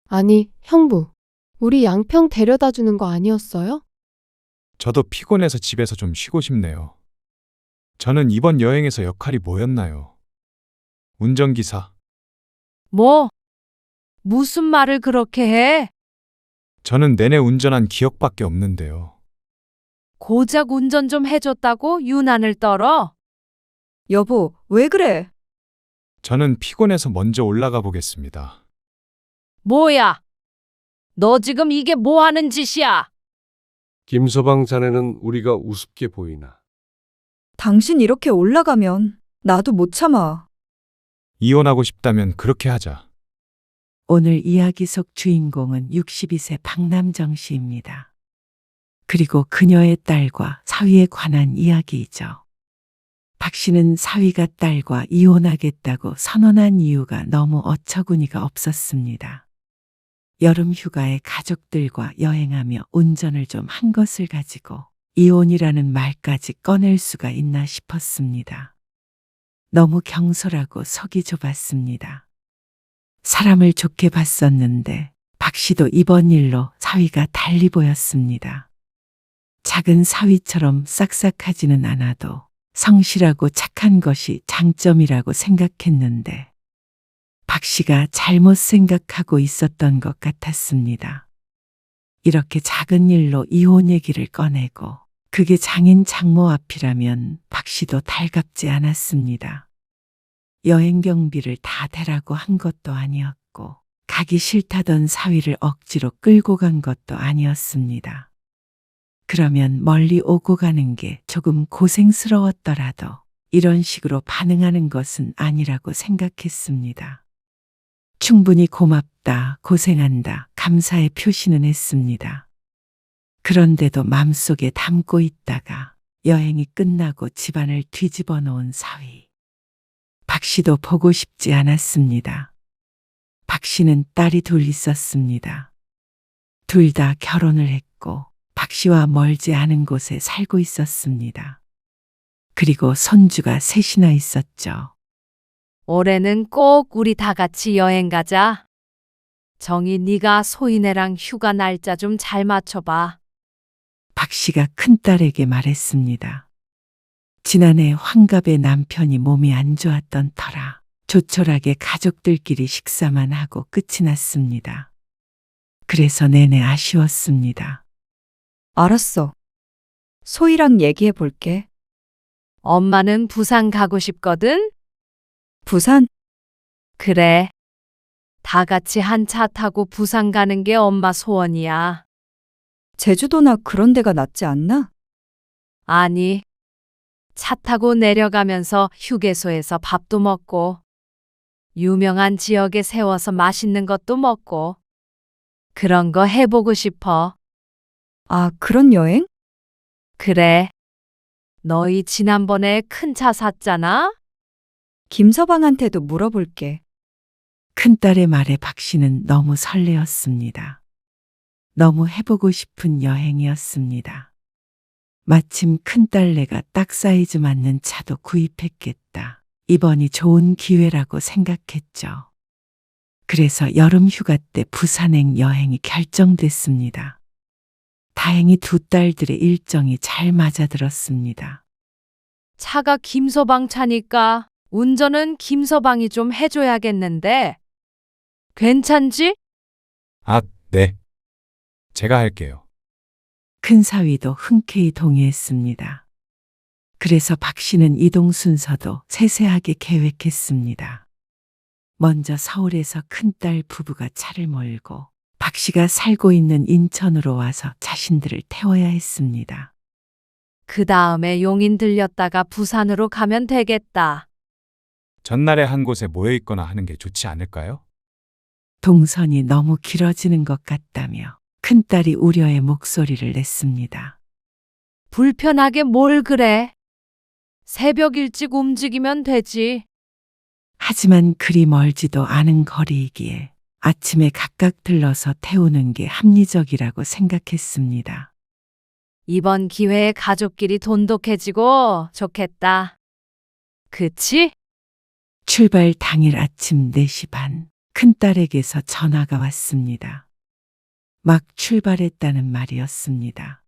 아니, 형부. 우리 양평 데려다 주는 거 아니었어요? 저도 피곤해서 집에서 좀 쉬고 싶네요. 저는 이번 여행에서 역할이 뭐였나요? 운전기사. 뭐? 무슨 말을 그렇게 해? 저는 내내 운전한 기억밖에 없는데요. 고작 운전 좀 해줬다고 유난을 떨어? 여보, 왜 그래? 저는 피곤해서 먼저 올라가 보겠습니다. 뭐야? 너 지금 이게 뭐 하는 짓이야? 김서방 자네는 우리가 우습게 보이나? 당신 이렇게 올라가면 나도 못 참아. 이혼하고 싶다면 그렇게 하자. 오늘 이야기 속 주인공은 62세 박남정 씨입니다. 그리고 그녀의 딸과 사위에 관한 이야기이죠. 박 씨는 사위가 딸과 이혼하겠다고 선언한 이유가 너무 어처구니가 없었습니다. 여름 휴가에 가족들과 여행하며 운전을 좀 한 것을 가지고 이혼이라는 말까지 꺼낼 수가 있나 싶었습니다. 너무 경솔하고 속이 좁았습니다. 사람을 좋게 봤었는데 박 씨도 이번 일로 사위가 달리 보였습니다. 작은 사위처럼 싹싹하지는 않아도 성실하고 착한 것이 장점이라고 생각했는데 박 씨가 잘못 생각하고 있었던 것 같았습니다. 이렇게 작은 일로 이혼 얘기를 꺼내고 그게 장인 장모 앞이라면 박 씨도 달갑지 않았습니다. 여행 경비를 다 대라고 한 것도 아니었고 가기 싫다던 사위를 억지로 끌고 간 것도 아니었습니다. 그러면 멀리 오고 가는 게 조금 고생스러웠더라도 이런 식으로 반응하는 것은 아니라고 생각했습니다. 충분히 고맙다, 고생한다, 감사의 표시는 했습니다. 그런데도 맘속에 담고 있다가 여행이 끝나고 집안을 뒤집어 놓은 사위. 박 씨도 보고 싶지 않았습니다. 박 씨는 딸이 둘 있었습니다. 둘 다 결혼을 했고 박 씨와 멀지 않은 곳에 살고 있었습니다. 그리고 손주가 셋이나 있었죠. 올해는 꼭 우리 다 같이 여행 가자. 정희 네가 소희네랑 휴가 날짜 좀 잘 맞춰봐. 박 씨가 큰딸에게 말했습니다. 지난해 환갑에 남편이 몸이 안 좋았던 터라 조촐하게 가족들끼리 식사만 하고 끝이 났습니다. 그래서 내내 아쉬웠습니다. 알았어. 소희랑 얘기해 볼게. 엄마는 부산 가고 싶거든? 부산? 그래. 다 같이 한 차 타고 부산 가는 게 엄마 소원이야. 제주도나 그런 데가 낫지 않나? 아니, 차 타고 내려가면서 휴게소에서 밥도 먹고, 유명한 지역에 세워서 맛있는 것도 먹고, 그런 거 해보고 싶어. 아, 그런 여행? 그래. 너희 지난번에 큰 차 샀잖아? 김서방한테도 물어볼게. 큰딸의 말에 박 씨는 너무 설레었습니다. 너무 해보고 싶은 여행이었습니다. 마침 큰딸내가 딱 사이즈 맞는 차도 구입했겠다. 이번이 좋은 기회라고 생각했죠. 그래서 여름 휴가 때 부산행 여행이 결정됐습니다. 다행히 두 딸들의 일정이 잘 맞아들었습니다. 차가 김서방 차니까 운전은 김서방이 좀 해줘야겠는데. 괜찮지? 아, 네. 제가 할게요. 큰 사위도 흔쾌히 동의했습니다. 그래서 박 씨는 이동 순서도 세세하게 계획했습니다. 먼저 서울에서 큰딸 부부가 차를 몰고 박 씨가 살고 있는 인천으로 와서 자신들을 태워야 했습니다. 그 다음에 용인 들렸다가 부산으로 가면 되겠다. 전날에 한 곳에 모여 있거나 하는 게 좋지 않을까요? 동선이 너무 길어지는 것 같다며 큰딸이 우려의 목소리를 냈습니다. 불편하게 뭘 그래? 새벽 일찍 움직이면 되지. 하지만 그리 멀지도 않은 거리이기에 아침에 각각 들러서 태우는 게 합리적이라고 생각했습니다. 이번 기회에 가족끼리 돈독해지고 좋겠다. 그치? 출발 당일 아침 4시 반, 큰딸에게서 전화가 왔습니다. 막 출발했다는 말이었습니다.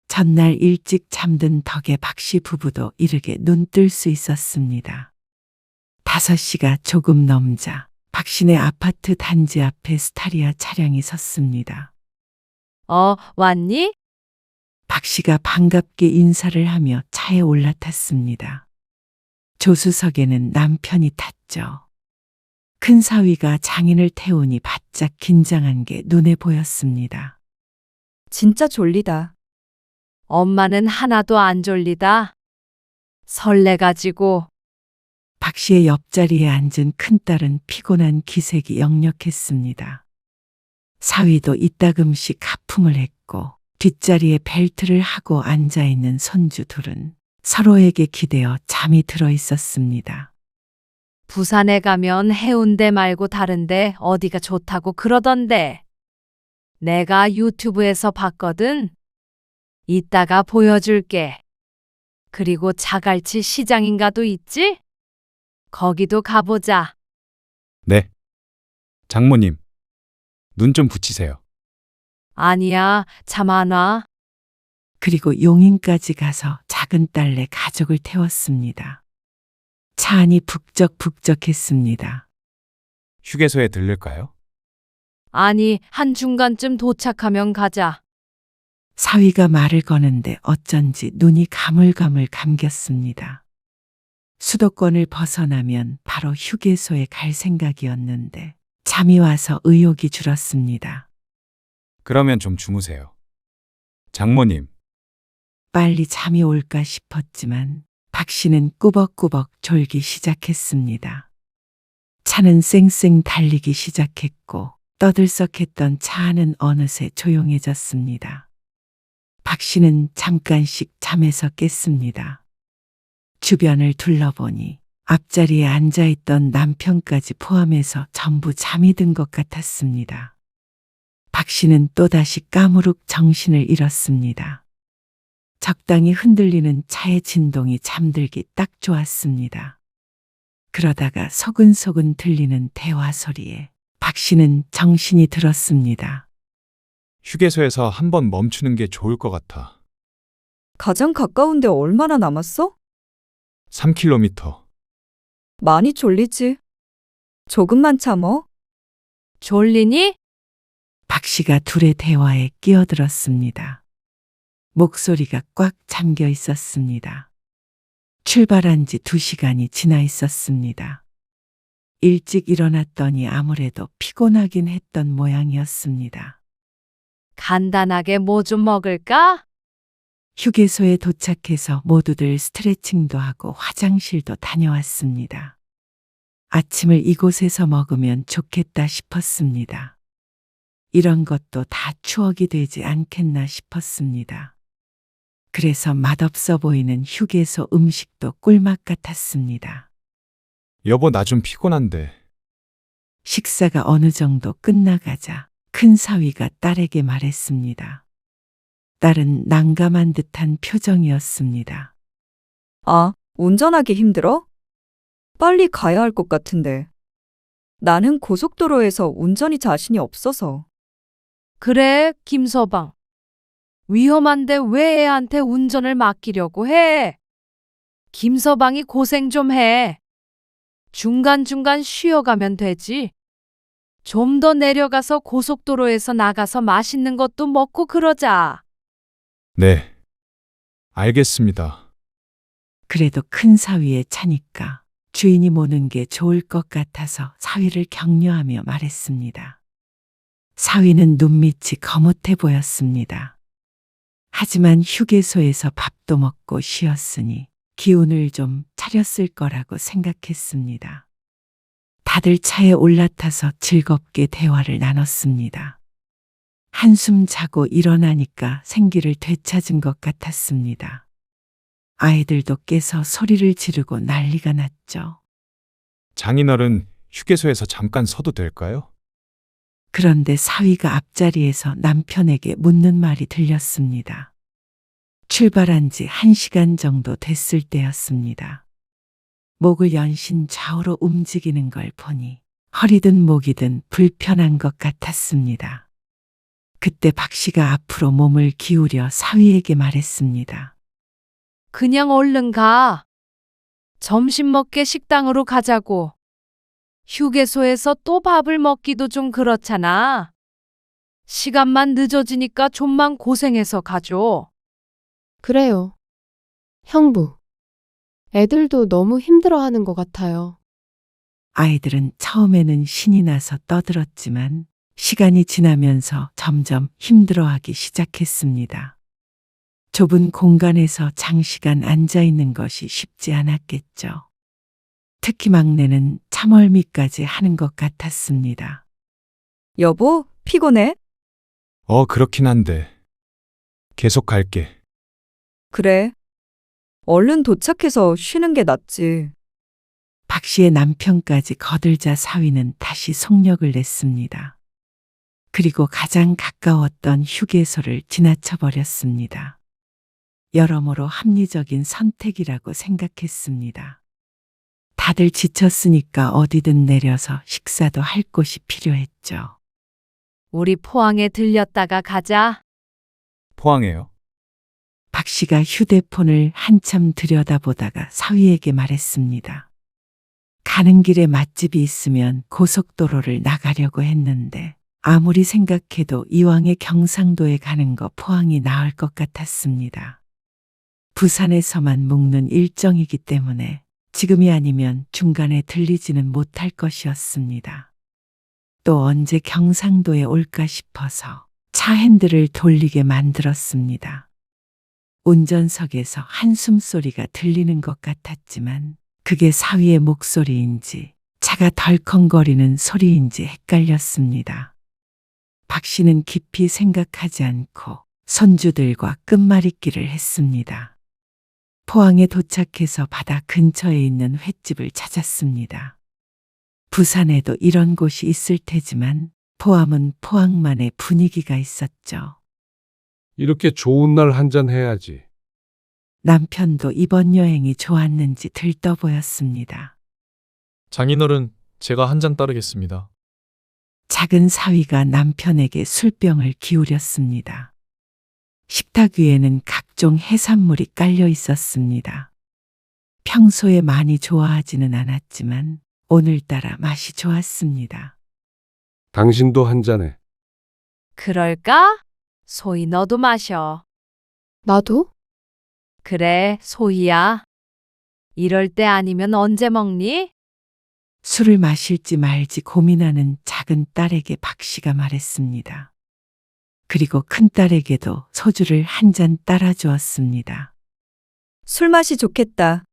전날 일찍 잠든 덕에 박씨 부부도 이르게 눈 뜰 수 있었습니다. 5시가 조금 넘자 박씨네 아파트 단지 앞에 스타리아 차량이 섰습니다. 왔니? 박씨가 반갑게 인사를 하며 차에 올라탔습니다. 조수석에는 남편이 탔죠. 큰 사위가 장인을 태우니 바짝 긴장한 게 눈에 보였습니다. 진짜 졸리다. 엄마는 하나도 안 졸리다. 설레가지고. 박씨의 옆자리에 앉은 큰딸은 피곤한 기색이 역력했습니다. 사위도 이따금씩 하품을 했고 뒷자리에 벨트를 하고 앉아있는 손주 둘은 서로에게 기대어 잠이 들어 있었습니다. 부산에 가면 해운대 말고 다른데 어디가 좋다고 그러던데. 내가 유튜브에서 봤거든. 이따가 보여줄게. 그리고 자갈치 시장인가도 있지? 거기도 가보자. 네. 장모님, 눈 좀 붙이세요. 아니야, 잠 안 와. 그리고 용인까지 가서 작은 딸네 가족을 태웠습니다. 차 안이 북적북적했습니다. 휴게소에 들를까요? 아니, 한 중간쯤 도착하면 가자. 사위가 말을 거는데 어쩐지 눈이 가물가물 감겼습니다. 수도권을 벗어나면 바로 휴게소에 갈 생각이었는데 잠이 와서 의욕이 줄었습니다. 그러면 좀 주무세요. 장모님, 빨리 잠이 올까 싶었지만 박 씨는 꾸벅꾸벅 졸기 시작했습니다. 차는 쌩쌩 달리기 시작했고 떠들썩했던 차 안은 어느새 조용해졌습니다. 박 씨는 잠깐씩 잠에서 깼습니다. 주변을 둘러보니 앞자리에 앉아있던 남편까지 포함해서 전부 잠이 든 것 같았습니다. 박 씨는 또다시 까무룩 정신을 잃었습니다. 적당히 흔들리는 차의 진동이 잠들기 딱 좋았습니다. 그러다가 소근소근 들리는 대화 소리에 박 씨는 정신이 들었습니다. 휴게소에서 한번 멈추는 게 좋을 것 같아. 가장 가까운데 얼마나 남았어? 3km. 많이 졸리지? 조금만 참어. 졸리니? 박 씨가 둘의 대화에 끼어들었습니다. 목소리가 꽉 잠겨 있었습니다. 출발한 지 2시간이 지나 있었습니다. 일찍 일어났더니 아무래도 피곤하긴 했던 모양이었습니다. 간단하게 뭐 좀 먹을까? 휴게소에 도착해서 모두들 스트레칭도 하고 화장실도 다녀왔습니다. 아침을 이곳에서 먹으면 좋겠다 싶었습니다. 이런 것도 다 추억이 되지 않겠나 싶었습니다. 그래서 맛없어 보이는 휴게소 음식도 꿀맛 같았습니다. 여보, 나 좀 피곤한데. 식사가 어느 정도 끝나가자 큰 사위가 딸에게 말했습니다. 딸은 난감한 듯한 표정이었습니다. 아, 운전하기 힘들어? 빨리 가야 할 것 같은데. 나는 고속도로에서 운전이 자신이 없어서. 그래, 김서방. 위험한데 왜 애한테 운전을 맡기려고 해? 김서방이 고생 좀 해. 중간중간 쉬어가면 되지. 좀 더 내려가서 고속도로에서 나가서 맛있는 것도 먹고 그러자. 네. 알겠습니다. 그래도 큰 사위의 차니까 주인이 모는 게 좋을 것 같아서 사위를 격려하며 말했습니다. 사위는 눈밑이 거뭇해 보였습니다. 하지만 휴게소에서 밥도 먹고 쉬었으니 기운을 좀 차렸을 거라고 생각했습니다. 다들 차에 올라타서 즐겁게 대화를 나눴습니다. 한숨 자고 일어나니까 생기를 되찾은 것 같았습니다. 아이들도 깨서 소리를 지르고 난리가 났죠. 장인어른, 휴게소에서 잠깐 서도 될까요? 그런데 사위가 앞자리에서 남편에게 묻는 말이 들렸습니다. 출발한 지 1시간 정도 됐을 때였습니다. 목을 연신 좌우로 움직이는 걸 보니 허리든 목이든 불편한 것 같았습니다. 그때 박 씨가 앞으로 몸을 기울여 사위에게 말했습니다. 그냥 얼른 가. 점심 먹게 식당으로 가자고. 휴게소에서 또 밥을 먹기도 좀 그렇잖아. 시간만 늦어지니까 좀만 고생해서 가죠. 그래요. 형부. 애들도 너무 힘들어하는 것 같아요. 아이들은 처음에는 신이 나서 떠들었지만 시간이 지나면서 점점 힘들어하기 시작했습니다. 좁은 공간에서 장시간 앉아 있는 것이 쉽지 않았겠죠. 특히 막내는 참얼미까지 하는 것 같았습니다. 여보, 피곤해? 그렇긴 한데. 계속 갈게. 그래. 얼른 도착해서 쉬는 게 낫지. 박 씨의 남편까지 거들자 사위는 다시 속력을 냈습니다. 그리고 가장 가까웠던 휴게소를 지나쳐 버렸습니다. 여러모로 합리적인 선택이라고 생각했습니다. 다들 지쳤으니까 어디든 내려서 식사도 할 곳이 필요했죠. 우리 포항에 들렸다가 가자. 포항에요? 박 씨가 휴대폰을 한참 들여다보다가 사위에게 말했습니다. 가는 길에 맛집이 있으면 고속도로를 나가려고 했는데 아무리 생각해도 이왕에 경상도에 가는 거 포항이 나을 것 같았습니다. 부산에서만 묵는 일정이기 때문에 지금이 아니면 중간에 들리지는 못할 것이었습니다. 또 언제 경상도에 올까 싶어서 차 핸들을 돌리게 만들었습니다. 운전석에서 한숨 소리가 들리는 것 같았지만 그게 사위의 목소리인지 차가 덜컹거리는 소리인지 헷갈렸습니다. 박 씨는 깊이 생각하지 않고 손주들과 끝말잇기를 했습니다. 포항에 도착해서 바다 근처에 있는 횟집을 찾았습니다. 부산에도 이런 곳이 있을 테지만 포함은 포항만의 분위기가 있었죠. 이렇게 좋은 날 한잔 해야지. 남편도 이번 여행이 좋았는지 들떠 보였습니다. 장인어른, 제가 한 잔 따르겠습니다. 작은 사위가 남편에게 술병을 기울였습니다. 식탁 위에는 각종 해산물이 깔려 있었습니다. 평소에 많이 좋아하지는 않았지만 오늘따라 맛이 좋았습니다. 당신도 한 잔해. 그럴까? 소희 너도 마셔. 나도? 그래, 소희야. 이럴 때 아니면 언제 먹니? 술을 마실지 말지 고민하는 작은 딸에게 박 씨가 말했습니다. 그리고 큰 딸에게도 소주를 한 잔 따라 주었습니다. 술 맛이 좋겠다.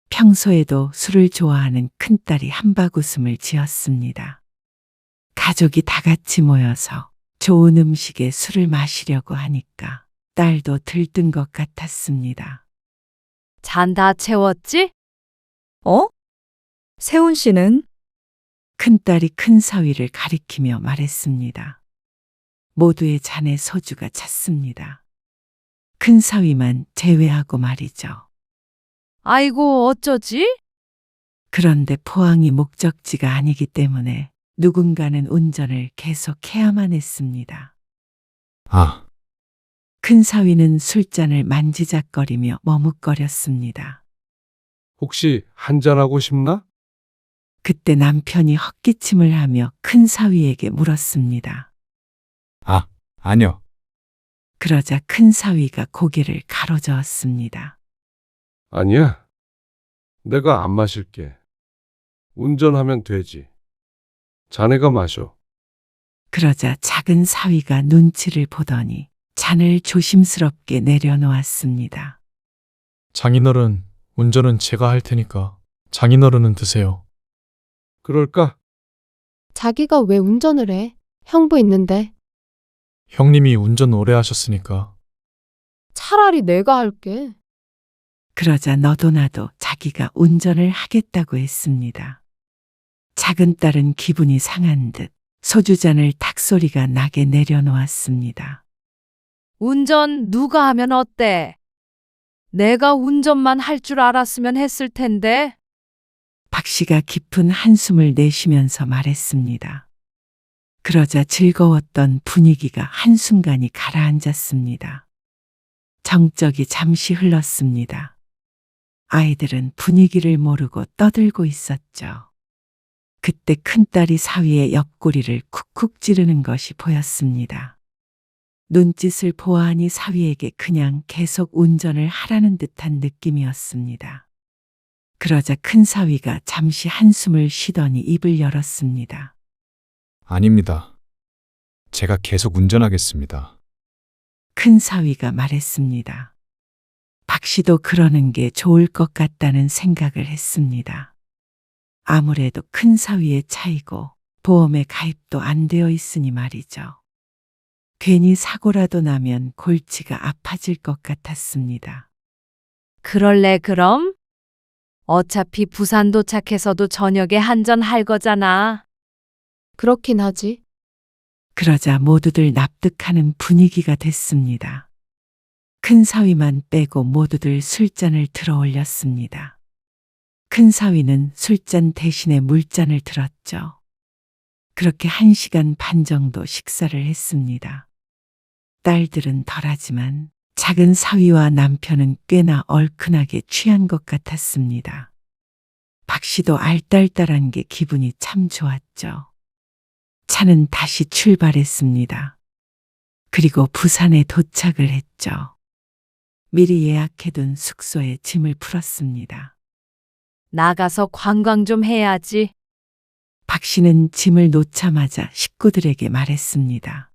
평소에도 술을 좋아하는 큰딸이 한바구음을 지었습니다. 가족이 다 같이 모여서 좋은 음식에 술을 마시려고 하니까 딸도 들뜬 것 같았습니다. 잔 다 채웠지? 어? 세훈 씨는? 큰딸이 큰 사위를 가리키며 말했습니다. 모두의 잔에 소주가 찼습니다. 큰 사위만 제외하고 말이죠. 아이고, 어쩌지? 그런데 포항이 목적지가 아니기 때문에 누군가는 운전을 계속해야만 했습니다. 아, 큰 사위는 술잔을 만지작거리며 머뭇거렸습니다. 혹시 한잔하고 싶나? 그때 남편이 헛기침을 하며 큰 사위에게 물었습니다. 아니요. 그러자 큰 사위가 고개를 가로저었습니다. 아니야. 내가 안 마실게. 운전하면 되지. 자네가 마셔. 그러자 작은 사위가 눈치를 보더니 잔을 조심스럽게 내려놓았습니다. 장인어른, 운전은 제가 할 테니까 장인어른은 드세요. 그럴까? 자기가 왜 운전을 해? 형부 있는데. 형님이 운전 오래 하셨으니까. 차라리 내가 할게. 그러자 너도 나도 자기가 운전을 하겠다고 했습니다. 작은 딸은 기분이 상한 듯 소주잔을 탁소리가 나게 내려놓았습니다. 운전 누가 하면 어때? 내가 운전만 할 줄 알았으면 했을 텐데. 박 씨가 깊은 한숨을 내쉬면서 말했습니다. 그러자 즐거웠던 분위기가 한순간이 가라앉았습니다. 정적이 잠시 흘렀습니다. 아이들은 분위기를 모르고 떠들고 있었죠. 그때 큰딸이 사위의 옆구리를 쿡쿡 찌르는 것이 보였습니다. 눈짓을 보아하니 사위에게 그냥 계속 운전을 하라는 듯한 느낌이었습니다. 그러자 큰 사위가 잠시 한숨을 쉬더니 입을 열었습니다. 아닙니다. 제가 계속 운전하겠습니다. 큰 사위가 말했습니다. 박 씨도 그러는 게 좋을 것 같다는 생각을 했습니다. 아무래도 큰 사위의 차이고 보험에 가입도 안 되어 있으니 말이죠. 괜히 사고라도 나면 골치가 아파질 것 같았습니다. 그럴래 그럼? 어차피 부산 도착해서도 저녁에 한잔 할 거잖아. 그렇긴 하지. 그러자 모두들 납득하는 분위기가 됐습니다. 큰 사위만 빼고 모두들 술잔을 들어 올렸습니다. 큰 사위는 술잔 대신에 물잔을 들었죠. 그렇게 1시간 반 정도 식사를 했습니다. 딸들은 덜하지만 작은 사위와 남편은 꽤나 얼큰하게 취한 것 같았습니다. 박 씨도 알딸딸한 게 기분이 참 좋았죠. 차는 다시 출발했습니다. 그리고 부산에 도착을 했죠. 미리 예약해둔 숙소에 짐을 풀었습니다. 나가서 관광 좀 해야지. 박 씨는 짐을 놓자마자 식구들에게 말했습니다.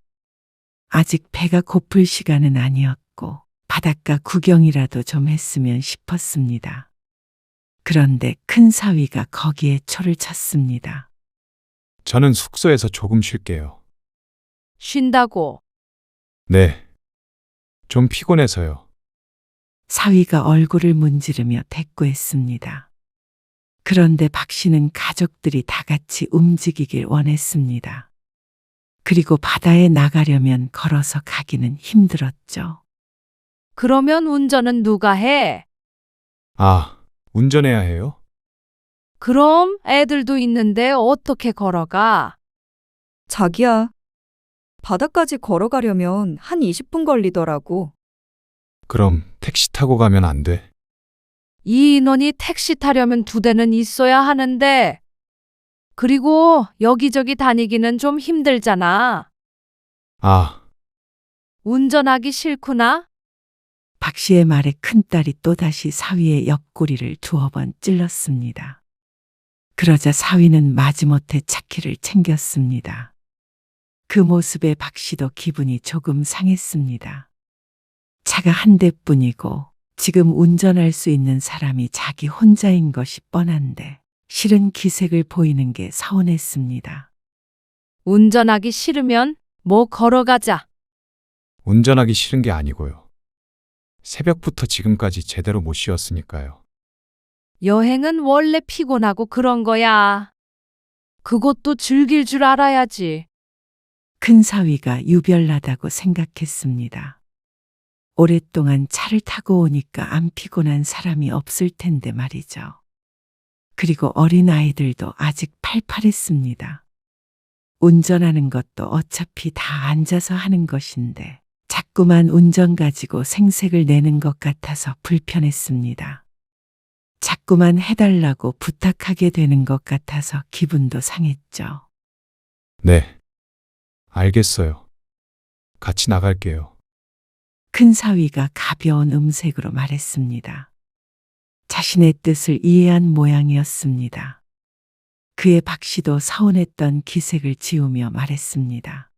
아직 배가 고플 시간은 아니었고 바닷가 구경이라도 좀 했으면 싶었습니다. 그런데 큰 사위가 거기에 초를 쳤습니다. 저는 숙소에서 조금 쉴게요. 쉰다고. 네. 좀 피곤해서요. 사위가 얼굴을 문지르며 대꾸했습니다. 그런데 박 씨는 가족들이 다 같이 움직이길 원했습니다. 그리고 바다에 나가려면 걸어서 가기는 힘들었죠. 그러면 운전은 누가 해? 아, 운전해야 해요? 그럼 애들도 있는데 어떻게 걸어가? 자기야, 바다까지 걸어가려면 한 20분 걸리더라고. 그럼 택시 타고 가면 안 돼? 이 인원이 택시 타려면 2대는 있어야 하는데. 그리고 여기저기 다니기는 좀 힘들잖아. 아, 운전하기 싫구나? 박 씨의 말에 큰딸이 또다시 사위의 옆구리를 2번 찔렀습니다. 그러자 사위는 마지못해 차키를 챙겼습니다. 그 모습에 박 씨도 기분이 조금 상했습니다. 차가 한 대뿐이고 지금 운전할 수 있는 사람이 자기 혼자인 것이 뻔한데 실은 기색을 보이는 게 서운했습니다. 운전하기 싫으면 뭐 걸어가자. 운전하기 싫은 게 아니고요. 새벽부터 지금까지 제대로 못 쉬었으니까요. 여행은 원래 피곤하고 그런 거야. 그것도 즐길 줄 알아야지. 큰 사위가 유별나다고 생각했습니다. 오랫동안 차를 타고 오니까 안 피곤한 사람이 없을 텐데 말이죠. 그리고 어린아이들도 아직 팔팔했습니다. 운전하는 것도 어차피 다 앉아서 하는 것인데 자꾸만 운전 가지고 생색을 내는 것 같아서 불편했습니다. 자꾸만 해달라고 부탁하게 되는 것 같아서 기분도 상했죠. 네. 알겠어요. 같이 나갈게요. 큰 사위가 가벼운 음색으로 말했습니다. 자신의 뜻을 이해한 모양이었습니다. 그의 박 씨도 서운했던 기색을 지우며 말했습니다.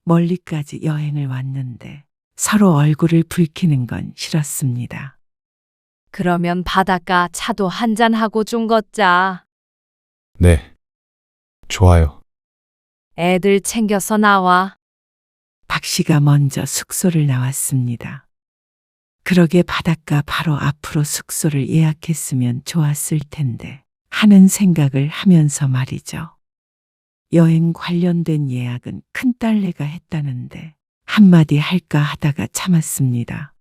멀리까지 여행을 왔는데 서로 얼굴을 붉히는 건 싫었습니다. 그러면 바닷가 차도 한잔하고 좀 걷자. 네. 좋아요. 애들 챙겨서 나와. 박 씨가 먼저 숙소를 나왔습니다. 그러게 바닷가 바로 앞으로 숙소를 예약했으면 좋았을 텐데 하는 생각을 하면서 말이죠. 여행 관련된 예약은 큰딸내가 했다는데 한마디 할까 하다가 참았습니다.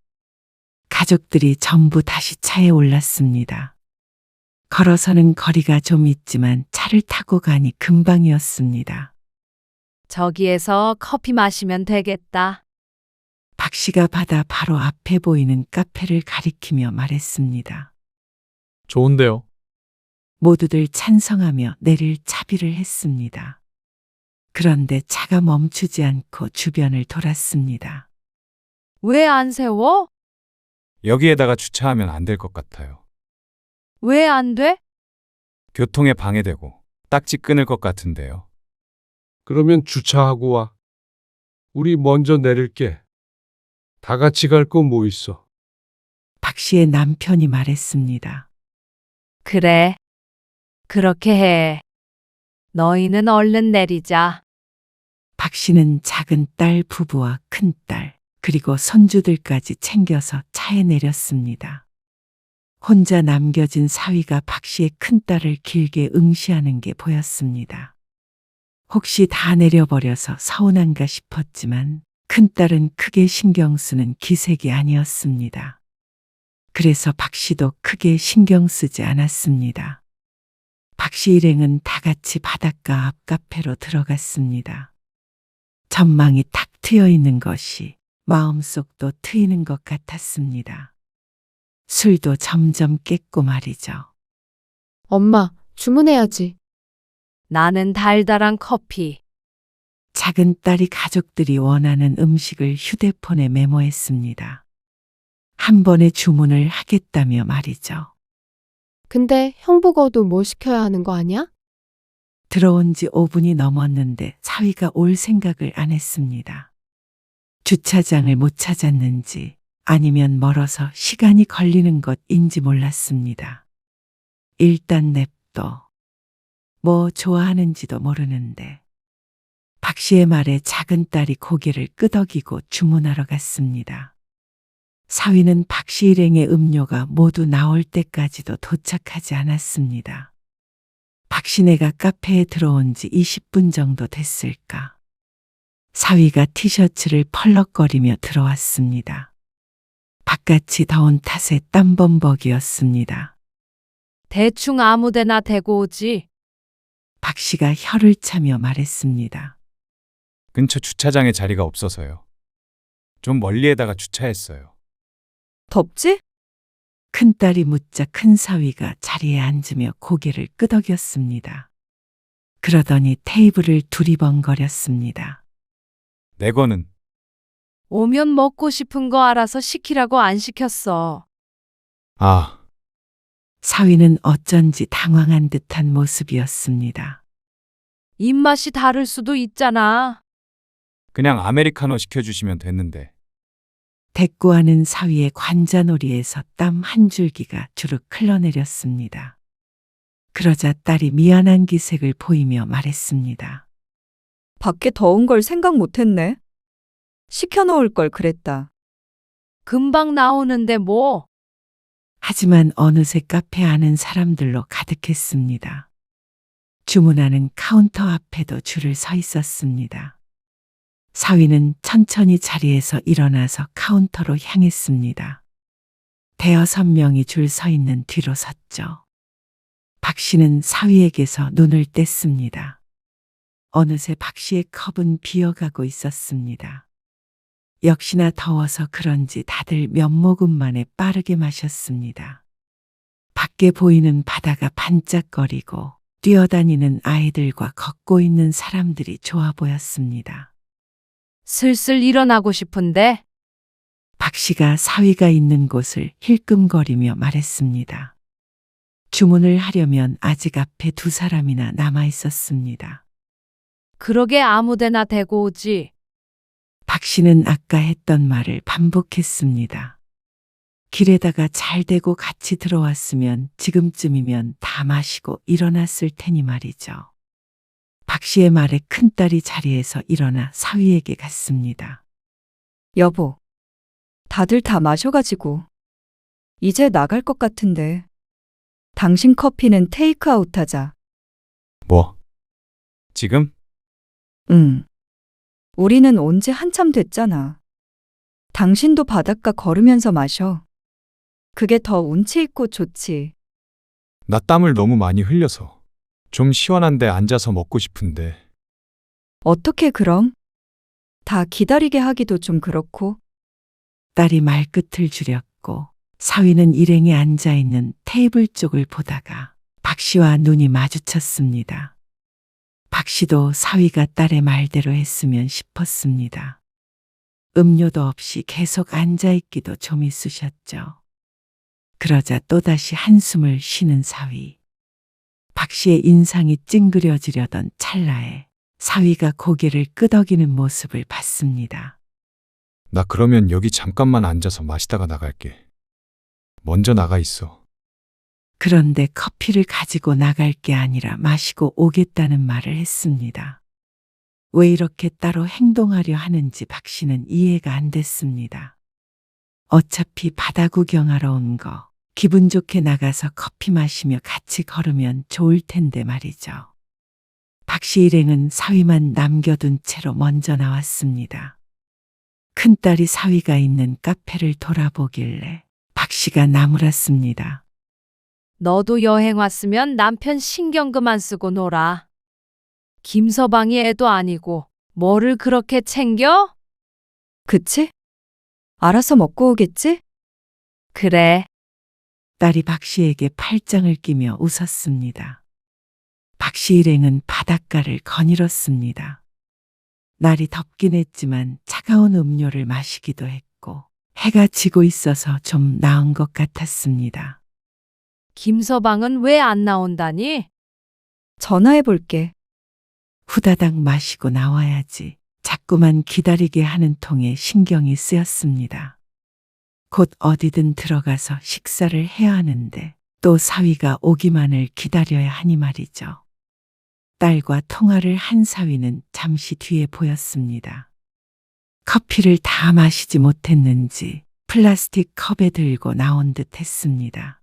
가족들이 전부 다시 차에 올랐습니다. 걸어서는 거리가 좀 있지만 차를 타고 가니 금방이었습니다. 저기에서 커피 마시면 되겠다. 박 씨가 바다 바로 앞에 보이는 카페를 가리키며 말했습니다. 좋은데요. 모두들 찬성하며 내릴 차비를 했습니다. 그런데 차가 멈추지 않고 주변을 돌았습니다. 왜 안 세워? 여기에다가 주차하면 안 될 것 같아요. 왜 안 돼? 교통에 방해되고 딱지 끊을 것 같은데요. 그러면 주차하고 와. 우리 먼저 내릴게. 다 같이 갈 거 뭐 있어? 박 씨의 남편이 말했습니다. 그래. 그렇게 해. 너희는 얼른 내리자. 박 씨는 작은 딸 부부와 큰 딸, 그리고 손주들까지 챙겨서 차에 내렸습니다. 혼자 남겨진 사위가 박 씨의 큰 딸을 길게 응시하는 게 보였습니다. 혹시 다 내려버려서 서운한가 싶었지만 큰 딸은 크게 신경 쓰는 기색이 아니었습니다. 그래서 박 씨도 크게 신경 쓰지 않았습니다. 박 씨 일행은 다 같이 바닷가 앞 카페로 들어갔습니다. 전망이 탁 트여 있는 것이 마음속도 트이는 것 같았습니다. 술도 점점 깼고 말이죠. 엄마, 주문해야지. 나는 달달한 커피. 작은 딸이 가족들이 원하는 음식을 휴대폰에 메모했습니다. 한 번에 주문을 하겠다며 말이죠. 근데 형 보고도 뭐 시켜야 하는 거 아니야? 들어온 지 5분이 넘었는데 사위가 올 생각을 안 했습니다. 주차장을 못 찾았는지 아니면 멀어서 시간이 걸리는 것인지 몰랐습니다. 일단 냅둬. 뭐 좋아하는지도 모르는데. 박 씨의 말에 작은 딸이 고개를 끄덕이고 주문하러 갔습니다. 사위는 박 씨 일행의 음료가 모두 나올 때까지도 도착하지 않았습니다. 박 씨네가 카페에 들어온 지 20분 정도 됐을까. 사위가 티셔츠를 펄럭거리며 들어왔습니다. 바깥이 더운 탓에 땀범벅이었습니다. 대충 아무데나 대고 오지. 박 씨가 혀를 차며 말했습니다. 근처 주차장에 자리가 없어서요. 좀 멀리에다가 주차했어요. 덥지? 큰딸이 묻자 큰 사위가 자리에 앉으며 고개를 끄덕였습니다. 그러더니 테이블을 두리번거렸습니다. 내 거는 오면 먹고 싶은 거 알아서 시키라고 안 시켰어. 아, 사위는 어쩐지 당황한 듯한 모습이었습니다. 입맛이 다를 수도 있잖아. 그냥 아메리카노 시켜주시면 됐는데. 대꾸하는 사위의 관자놀이에서 땀 한 줄기가 주르륵 흘러내렸습니다. 그러자 딸이 미안한 기색을 보이며 말했습니다. 밖에 더운 걸 생각 못했네. 시켜놓을 걸 그랬다. 금방 나오는데 뭐. 하지만 어느새 카페 안은 사람들로 가득했습니다. 주문하는 카운터 앞에도 줄을 서 있었습니다. 사위는 천천히 자리에서 일어나서 카운터로 향했습니다. 대여섯 명이 줄 서 있는 뒤로 섰죠. 박 씨는 사위에게서 눈을 뗐습니다. 어느새 박 씨의 컵은 비어가고 있었습니다. 역시나 더워서 그런지 다들 몇 모금 만에 빠르게 마셨습니다. 밖에 보이는 바다가 반짝거리고 뛰어다니는 아이들과 걷고 있는 사람들이 좋아 보였습니다. 슬슬 일어나고 싶은데. 박 씨가 사위가 있는 곳을 힐끔거리며 말했습니다. 주문을 하려면 아직 앞에 두 사람이나 남아 있었습니다. 그러게 아무데나 대고 오지. 박 씨는 아까 했던 말을 반복했습니다. 길에다가 잘 대고 같이 들어왔으면 지금쯤이면 다 마시고 일어났을 테니 말이죠. 박 씨의 말에 큰딸이 자리에서 일어나 사위에게 갔습니다. 여보, 다들 다 마셔가지고 이제 나갈 것 같은데 당신 커피는 테이크아웃 하자. 뭐? 지금? 응. 우리는 온 지 한참 됐잖아. 당신도 바닷가 걸으면서 마셔. 그게 더 운치 있고 좋지. 나 땀을 너무 많이 흘려서 좀 시원한 데 앉아서 먹고 싶은데. 어떻게 그럼? 다 기다리게 하기도 좀 그렇고. 딸이 말끝을 줄였고 사위는 일행이 앉아 있는 테이블 쪽을 보다가 박 씨와 눈이 마주쳤습니다. 박 씨도 사위가 딸의 말대로 했으면 싶었습니다. 음료도 없이 계속 앉아 있기도 좀 있으셨죠. 그러자 또다시 한숨을 쉬는 사위. 박 씨의 인상이 찡그려지려던 찰나에 사위가 고개를 끄덕이는 모습을 봤습니다. 나 그러면 여기 잠깐만 앉아서 마시다가 나갈게. 먼저 나가 있어. 그런데 커피를 가지고 나갈 게 아니라 마시고 오겠다는 말을 했습니다. 왜 이렇게 따로 행동하려 하는지 박 씨는 이해가 안 됐습니다. 어차피 바다 구경하러 온 거 기분 좋게 나가서 커피 마시며 같이 걸으면 좋을 텐데 말이죠. 박 씨 일행은 사위만 남겨둔 채로 먼저 나왔습니다. 큰딸이 사위가 있는 카페를 돌아보길래 박 씨가 나무랐습니다. 너도 여행 왔으면 남편 신경 그만 쓰고 놀아. 김서방이 애도 아니고 뭐를 그렇게 챙겨? 그치? 알아서 먹고 오겠지? 그래. 딸이 박 씨에게 팔짱을 끼며 웃었습니다. 박 씨 일행은 바닷가를 거닐었습니다. 날이 덥긴 했지만 차가운 음료를 마시기도 했고 해가 지고 있어서 좀 나은 것 같았습니다. 김서방은 왜 안 나온다니? 전화해 볼게. 후다닥 마시고 나와야지 자꾸만 기다리게 하는 통에 신경이 쓰였습니다. 곧 어디든 들어가서 식사를 해야 하는데 또 사위가 오기만을 기다려야 하니 말이죠. 딸과 통화를 한 사위는 잠시 뒤에 보였습니다. 커피를 다 마시지 못했는지 플라스틱 컵에 들고 나온 듯 했습니다.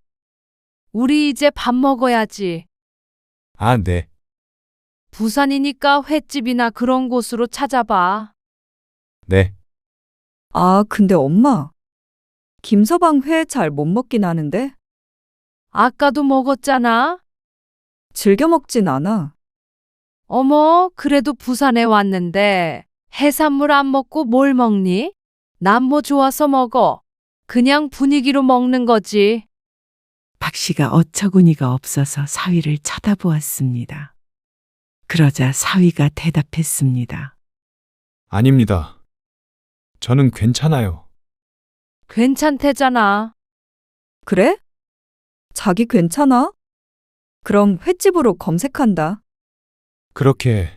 우리 이제 밥 먹어야지. 아, 네. 부산이니까 횟집이나 그런 곳으로 찾아봐. 네. 아, 근데 엄마. 김서방 회 잘 못 먹긴 하는데 아까도 먹었잖아. 즐겨 먹진 않아. 어머, 그래도 부산에 왔는데 해산물 안 먹고 뭘 먹니? 난 뭐 좋아서 먹어. 그냥 분위기로 먹는 거지. 박 씨가 어처구니가 없어서 사위를 쳐다보았습니다. 그러자 사위가 대답했습니다. 아닙니다. 저는 괜찮아요. 괜찮대잖아. 그래? 자기 괜찮아? 그럼 횟집으로 검색한다. 그렇게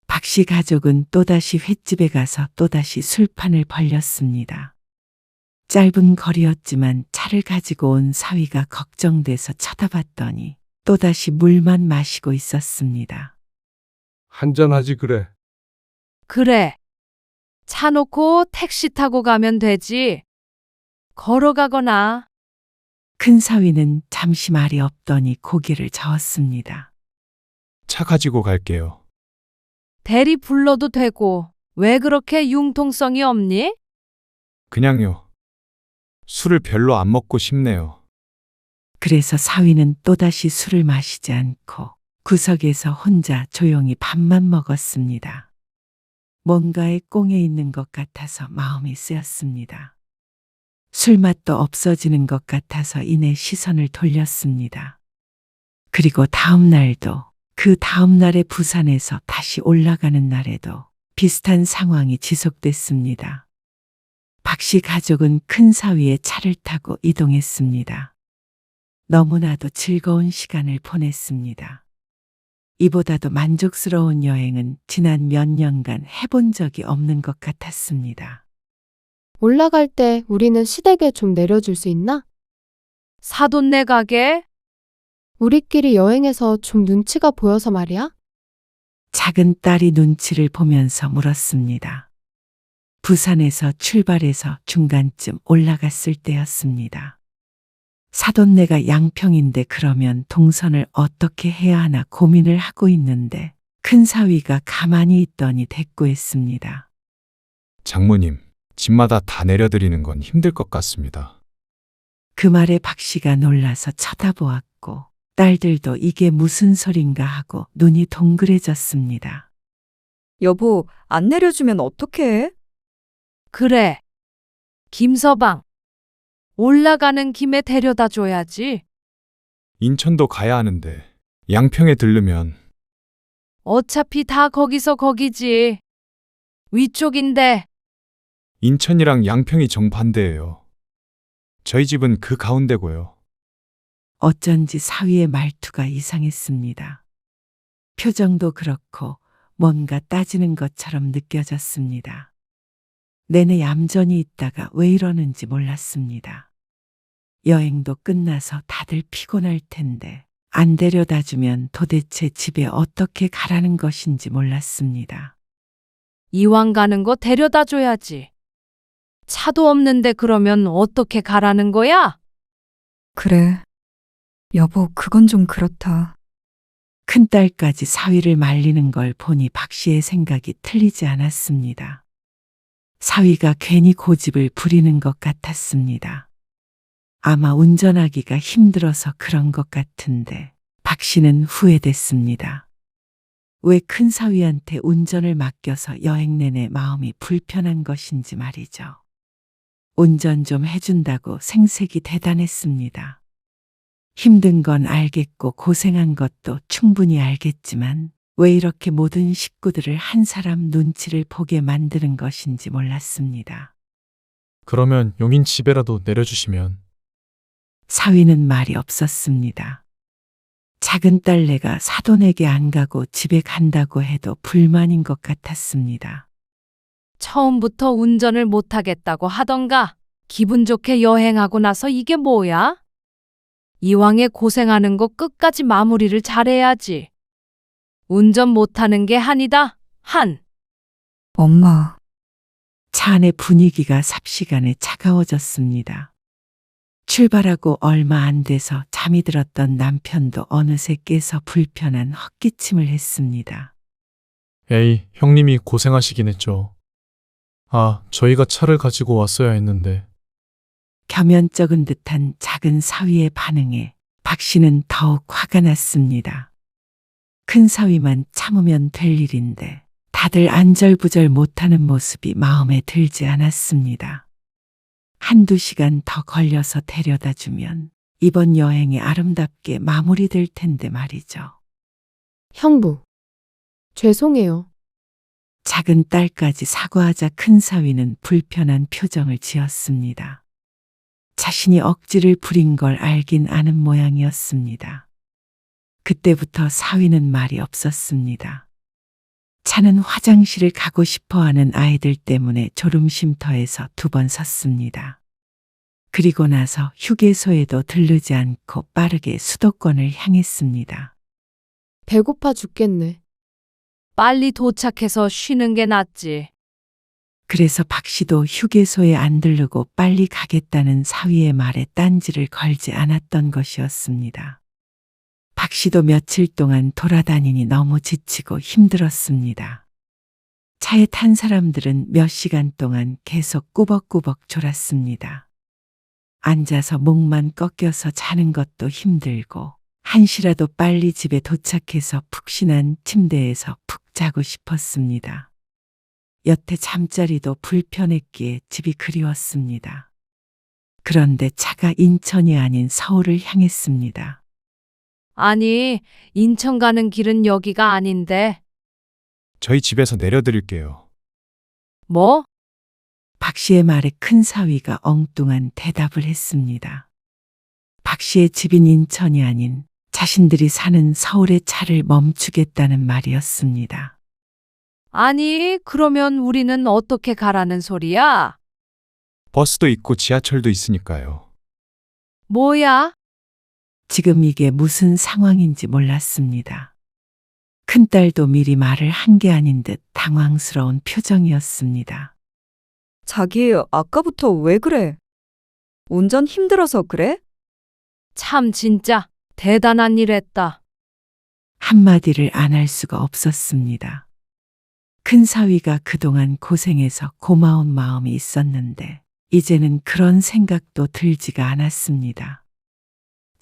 박 씨 가족은 또다시 횟집에 가서 또다시 술판을 벌렸습니다. 짧은 거리였지만 차를 가지고 온 사위가 걱정돼서 쳐다봤더니 또다시 물만 마시고 있었습니다. 한잔하지 그래. 그래. 차 놓고 택시 타고 가면 되지. 걸어가거나. 큰 사위는 잠시 말이 없더니 고개를 저었습니다. 차 가지고 갈게요. 대리 불러도 되고. 왜 그렇게 융통성이 없니? 그냥요. 술을 별로 안 먹고 싶네요. 그래서 사위는 또다시 술을 마시지 않고 구석에서 혼자 조용히 밥만 먹었습니다. 뭔가에 꽁에 있는 것 같아서 마음이 쓰였습니다. 술맛도 없어지는 것 같아서 이내 시선을 돌렸습니다. 그리고 다음 날도 그 다음 날에 부산에서 다시 올라가는 날에도 비슷한 상황이 지속됐습니다. 박 씨 가족은 큰 사위의 차를 타고 이동했습니다. 너무나도 즐거운 시간을 보냈습니다. 이보다도 만족스러운 여행은 지난 몇 년간 해본 적이 없는 것 같았습니다. 올라갈 때 우리는 시댁에 좀 내려줄 수 있나? 사돈네 가게? 우리끼리 여행해서 좀 눈치가 보여서 말이야? 작은 딸이 눈치를 보면서 물었습니다. 부산에서 출발해서 중간쯤 올라갔을 때였습니다. 사돈네가 양평인데 그러면 동선을 어떻게 해야 하나 고민을 하고 있는데 큰 사위가 가만히 있더니 대꾸했습니다. 장모님, 집마다 다 내려드리는 건 힘들 것 같습니다. 그 말에 박 씨가 놀라서 쳐다보았고 놀랐고 딸들도 이게 무슨 소린가 하고 눈이 동그래졌습니다. 여보, 안 내려주면 어떡해? 그래. 김서방. 올라가는 김에 데려다 줘야지. 인천도 가야 하는데 양평에 들르면 어차피 다 거기서 거기지. 위쪽인데. 인천이랑 양평이 정반대예요. 저희 집은 그 가운데고요. 어쩐지 사위의 말투가 이상했습니다. 표정도 그렇고 뭔가 따지는 것처럼 느껴졌습니다. 내내 얌전히 있다가 왜 이러는지 몰랐습니다. 여행도 끝나서 다들 피곤할 텐데 안 데려다 주면 도대체 집에 어떻게 가라는 것인지 몰랐습니다. 이왕 가는 거 데려다 줘야지. 차도 없는데 그러면 어떻게 가라는 거야? 그래. 여보, 그건 좀 그렇다. 큰딸까지 사위를 말리는 걸 보니 박 씨의 생각이 틀리지 않았습니다. 사위가 괜히 고집을 부리는 것 같았습니다. 아마 운전하기가 힘들어서 그런 것 같은데 박 씨는 후회됐습니다. 왜 큰 사위한테 운전을 맡겨서 여행 내내 마음이 불편한 것인지 말이죠. 운전 좀 해준다고 생색이 대단했습니다. 힘든 건 알겠고 고생한 것도 충분히 알겠지만 왜 이렇게 모든 식구들을 한 사람 눈치를 보게 만드는 것인지 몰랐습니다. 그러면 용인 집에라도 내려주시면. 사위는 말이 없었습니다. 작은 딸내가 사돈에게 안 가고 집에 간다고 해도 불만인 것 같았습니다. 처음부터 운전을 못하겠다고 하던가. 기분 좋게 여행하고 나서 이게 뭐야? 이왕에 고생하는 거 끝까지 마무리를 잘해야지. 운전 못하는 게 한이다. 한. 엄마, 차 안의 분위기가 삽시간에 차가워졌습니다. 출발하고 얼마 안 돼서 잠이 들었던 남편도 어느새 깨서 불편한 헛기침을 했습니다. 에이, 형님이 고생하시긴 했죠. 아, 저희가 차를 가지고 왔어야 했는데. 겸연쩍은 듯한 작은 사위의 반응에 박 씨는 더욱 화가 났습니다. 큰 사위만 참으면 될 일인데 다들 안절부절 못하는 모습이 마음에 들지 않았습니다. 한두 시간 더 걸려서 데려다 주면 이번 여행이 아름답게 마무리될 텐데 말이죠. 형부. 죄송해요. 작은 딸까지 사과하자 큰 사위는 불편한 표정을 지었습니다. 자신이 억지를 부린 걸 알긴 아는 모양이었습니다. 그때부터 사위는 말이 없었습니다. 차는 화장실을 가고 싶어하는 아이들 때문에 졸음쉼터에서 2번 섰습니다. 그리고 나서 휴게소에도 들르지 않고 빠르게 수도권을 향했습니다. 배고파 죽겠네. 빨리 도착해서 쉬는 게 낫지. 그래서 박 씨도 휴게소에 안 들르고 빨리 가겠다는 사위의 말에 딴지를 걸지 않았던 것이었습니다. 박 씨도 며칠 동안 돌아다니니 너무 지치고 힘들었습니다. 차에 탄 사람들은 몇 시간 동안 계속 꾸벅꾸벅 졸았습니다. 앉아서 목만 꺾여서 자는 것도 힘들고 한시라도 빨리 집에 도착해서 푹신한 침대에서 푹 자고 싶었습니다. 여태 잠자리도 불편했기에 집이 그리웠습니다. 그런데 차가 인천이 아닌 서울을 향했습니다. 아니, 인천 가는 길은 여기가 아닌데. 저희 집에서 내려드릴게요. 뭐? 박 씨의 말에 큰 사위가 엉뚱한 대답을 했습니다. 박 씨의 집인 인천이 아닌 자신들이 사는 서울의 차를 멈추겠다는 말이었습니다. 아니, 그러면 우리는 어떻게 가라는 소리야? 버스도 있고 지하철도 있으니까요. 뭐야? 지금 이게 무슨 상황인지 몰랐습니다. 큰딸도 미리 말을 한 게 아닌 듯 당황스러운 표정이었습니다. 자기 아까부터 왜 그래? 운전 힘들어서 그래? 참 진짜 대단한 일 했다. 한마디를 안 할 수가 없었습니다. 큰 사위가 그동안 고생해서 고마운 마음이 있었는데 이제는 그런 생각도 들지가 않았습니다.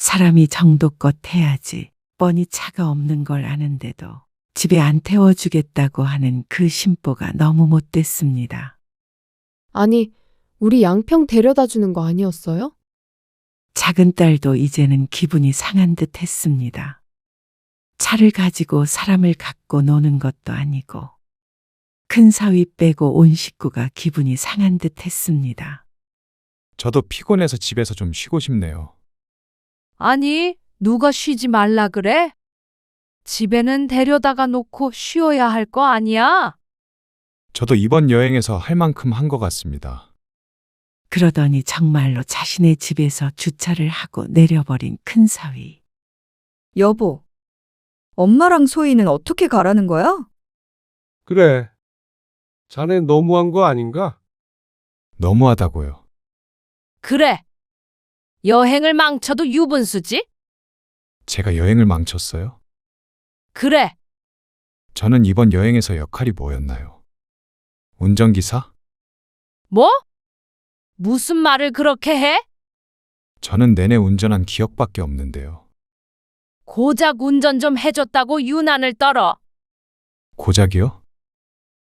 사람이 정도껏 해야지 뻔히 차가 없는 걸 아는데도 집에 안 태워주겠다고 하는 그 심보가 너무 못됐습니다. 아니, 우리 양평 데려다 주는 거 아니었어요? 작은 딸도 이제는 기분이 상한 듯 했습니다. 차를 가지고 사람을 갖고 노는 것도 아니고 큰 사위 빼고 온 식구가 기분이 상한 듯 했습니다. 저도 피곤해서 집에서 좀 쉬고 싶네요. 아니, 누가 쉬지 말라 그래? 집에는 데려다가 놓고 쉬어야 할 거 아니야? 저도 이번 여행에서 할 만큼 한 것 같습니다. 그러더니 정말로 자신의 집에서 주차를 하고 내려버린 큰 사위. 여보, 엄마랑 소희는 어떻게 가라는 거야? 그래. 자네 너무한 거 아닌가? 너무하다고요. 그래. 여행을 망쳐도 유분수지? 제가 여행을 망쳤어요? 그래. 저는 이번 여행에서 역할이 뭐였나요? 운전기사? 뭐? 무슨 말을 그렇게 해? 저는 내내 운전한 기억밖에 없는데요. 고작 운전 좀 해줬다고 유난을 떨어. 고작이요?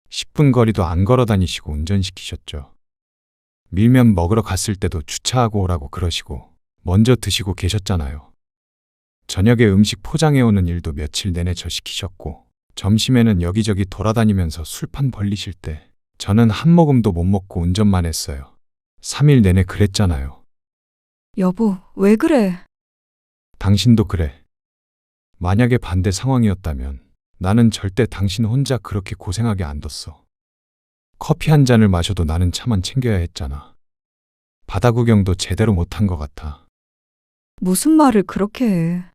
10분 거리도 안 걸어 다니시고 운전시키셨죠. 밀면 먹으러 갔을 때도 주차하고 오라고 그러시고 먼저 드시고 계셨잖아요. 저녁에 음식 포장해 오는 일도 며칠 내내 저 시키셨고 점심에는 여기저기 돌아다니면서 술판 벌리실 때 저는 한 모금도 못 먹고 운전만 했어요. 3일 내내 그랬잖아요. 여보, 왜 그래? 당신도 그래. 만약에 반대 상황이었다면 나는 절대 당신 혼자 그렇게 고생하게 안 뒀어. 커피 한 잔을 마셔도 나는 차만 챙겨야 했잖아. 바다 구경도 제대로 못한 것 같아. 무슨 말을 그렇게 해.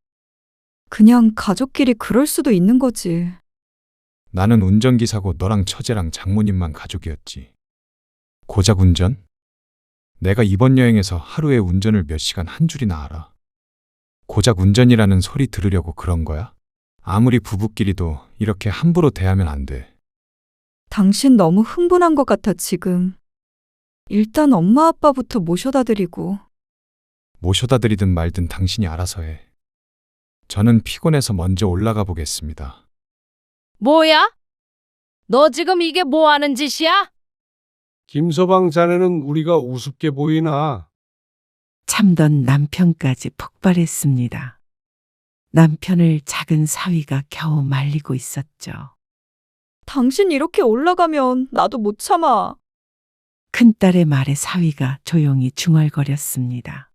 그냥 가족끼리 그럴 수도 있는 거지. 나는 운전기사고 너랑 처제랑 장모님만 가족이었지. 고작 운전? 내가 이번 여행에서 하루에 운전을 몇 시간 한 줄이나 알아. 고작 운전이라는 소리 들으려고 그런 거야? 아무리 부부끼리도 이렇게 함부로 대하면 안 돼. 당신 너무 흥분한 것 같아, 지금. 일단 엄마 아빠부터 모셔다 드리고. 모셔다 드리든 말든 당신이 알아서 해. 저는 피곤해서 먼저 올라가 보겠습니다. 뭐야? 너 지금 이게 뭐 하는 짓이야? 김서방 자네는 우리가 우습게 보이나? 참던 남편까지 폭발했습니다. 남편을 작은 사위가 겨우 말리고 있었죠. 당신 이렇게 올라가면 나도 못 참아. 큰딸의 말에 사위가 조용히 중얼거렸습니다.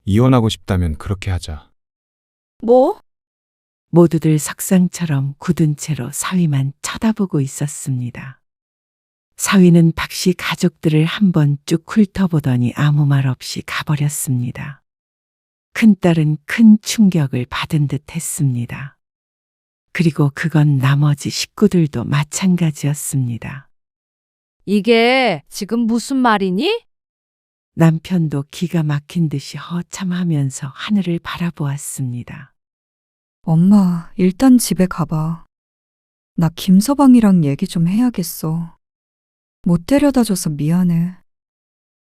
이혼하고 싶다면 그렇게 하자. 뭐? 모두들 석상처럼 굳은 채로 사위만 쳐다보고 있었습니다. 사위는 박씨 가족들을 한번 쭉 훑어보더니 아무 말 없이 가버렸습니다. 큰딸은 큰 충격을 받은 듯 했습니다. 그리고 그건 나머지 식구들도 마찬가지였습니다. 이게 지금 무슨 말이니? 남편도 기가 막힌 듯이 허참하면서 하늘을 바라보았습니다. 엄마, 일단 집에 가봐. 나 김서방이랑 얘기 좀 해야겠어. 못 데려다 줘서 미안해.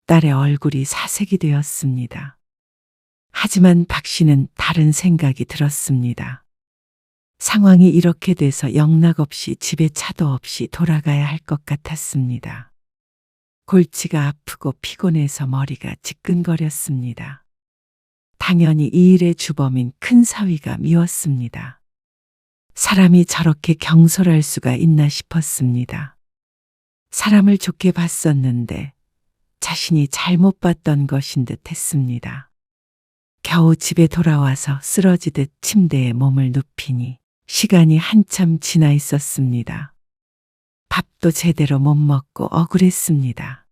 딸의 얼굴이 사색이 되었습니다. 하지만 박 씨는 다른 생각이 들었습니다. 상황이 이렇게 돼서 영락없이 집에 차도 없이 돌아가야 할 것 같았습니다. 골치가 아프고 피곤해서 머리가 지끈거렸습니다. 당연히 이 일의 주범인 큰 사위가 미웠습니다. 사람이 저렇게 경솔할 수가 있나 싶었습니다. 사람을 좋게 봤었는데 자신이 잘못 봤던 것인 듯 했습니다. 겨우 집에 돌아와서 쓰러지듯 침대에 몸을 눕히니 시간이 한참 지나 있었습니다. 밥도 제대로 못 먹고 억울했습니다.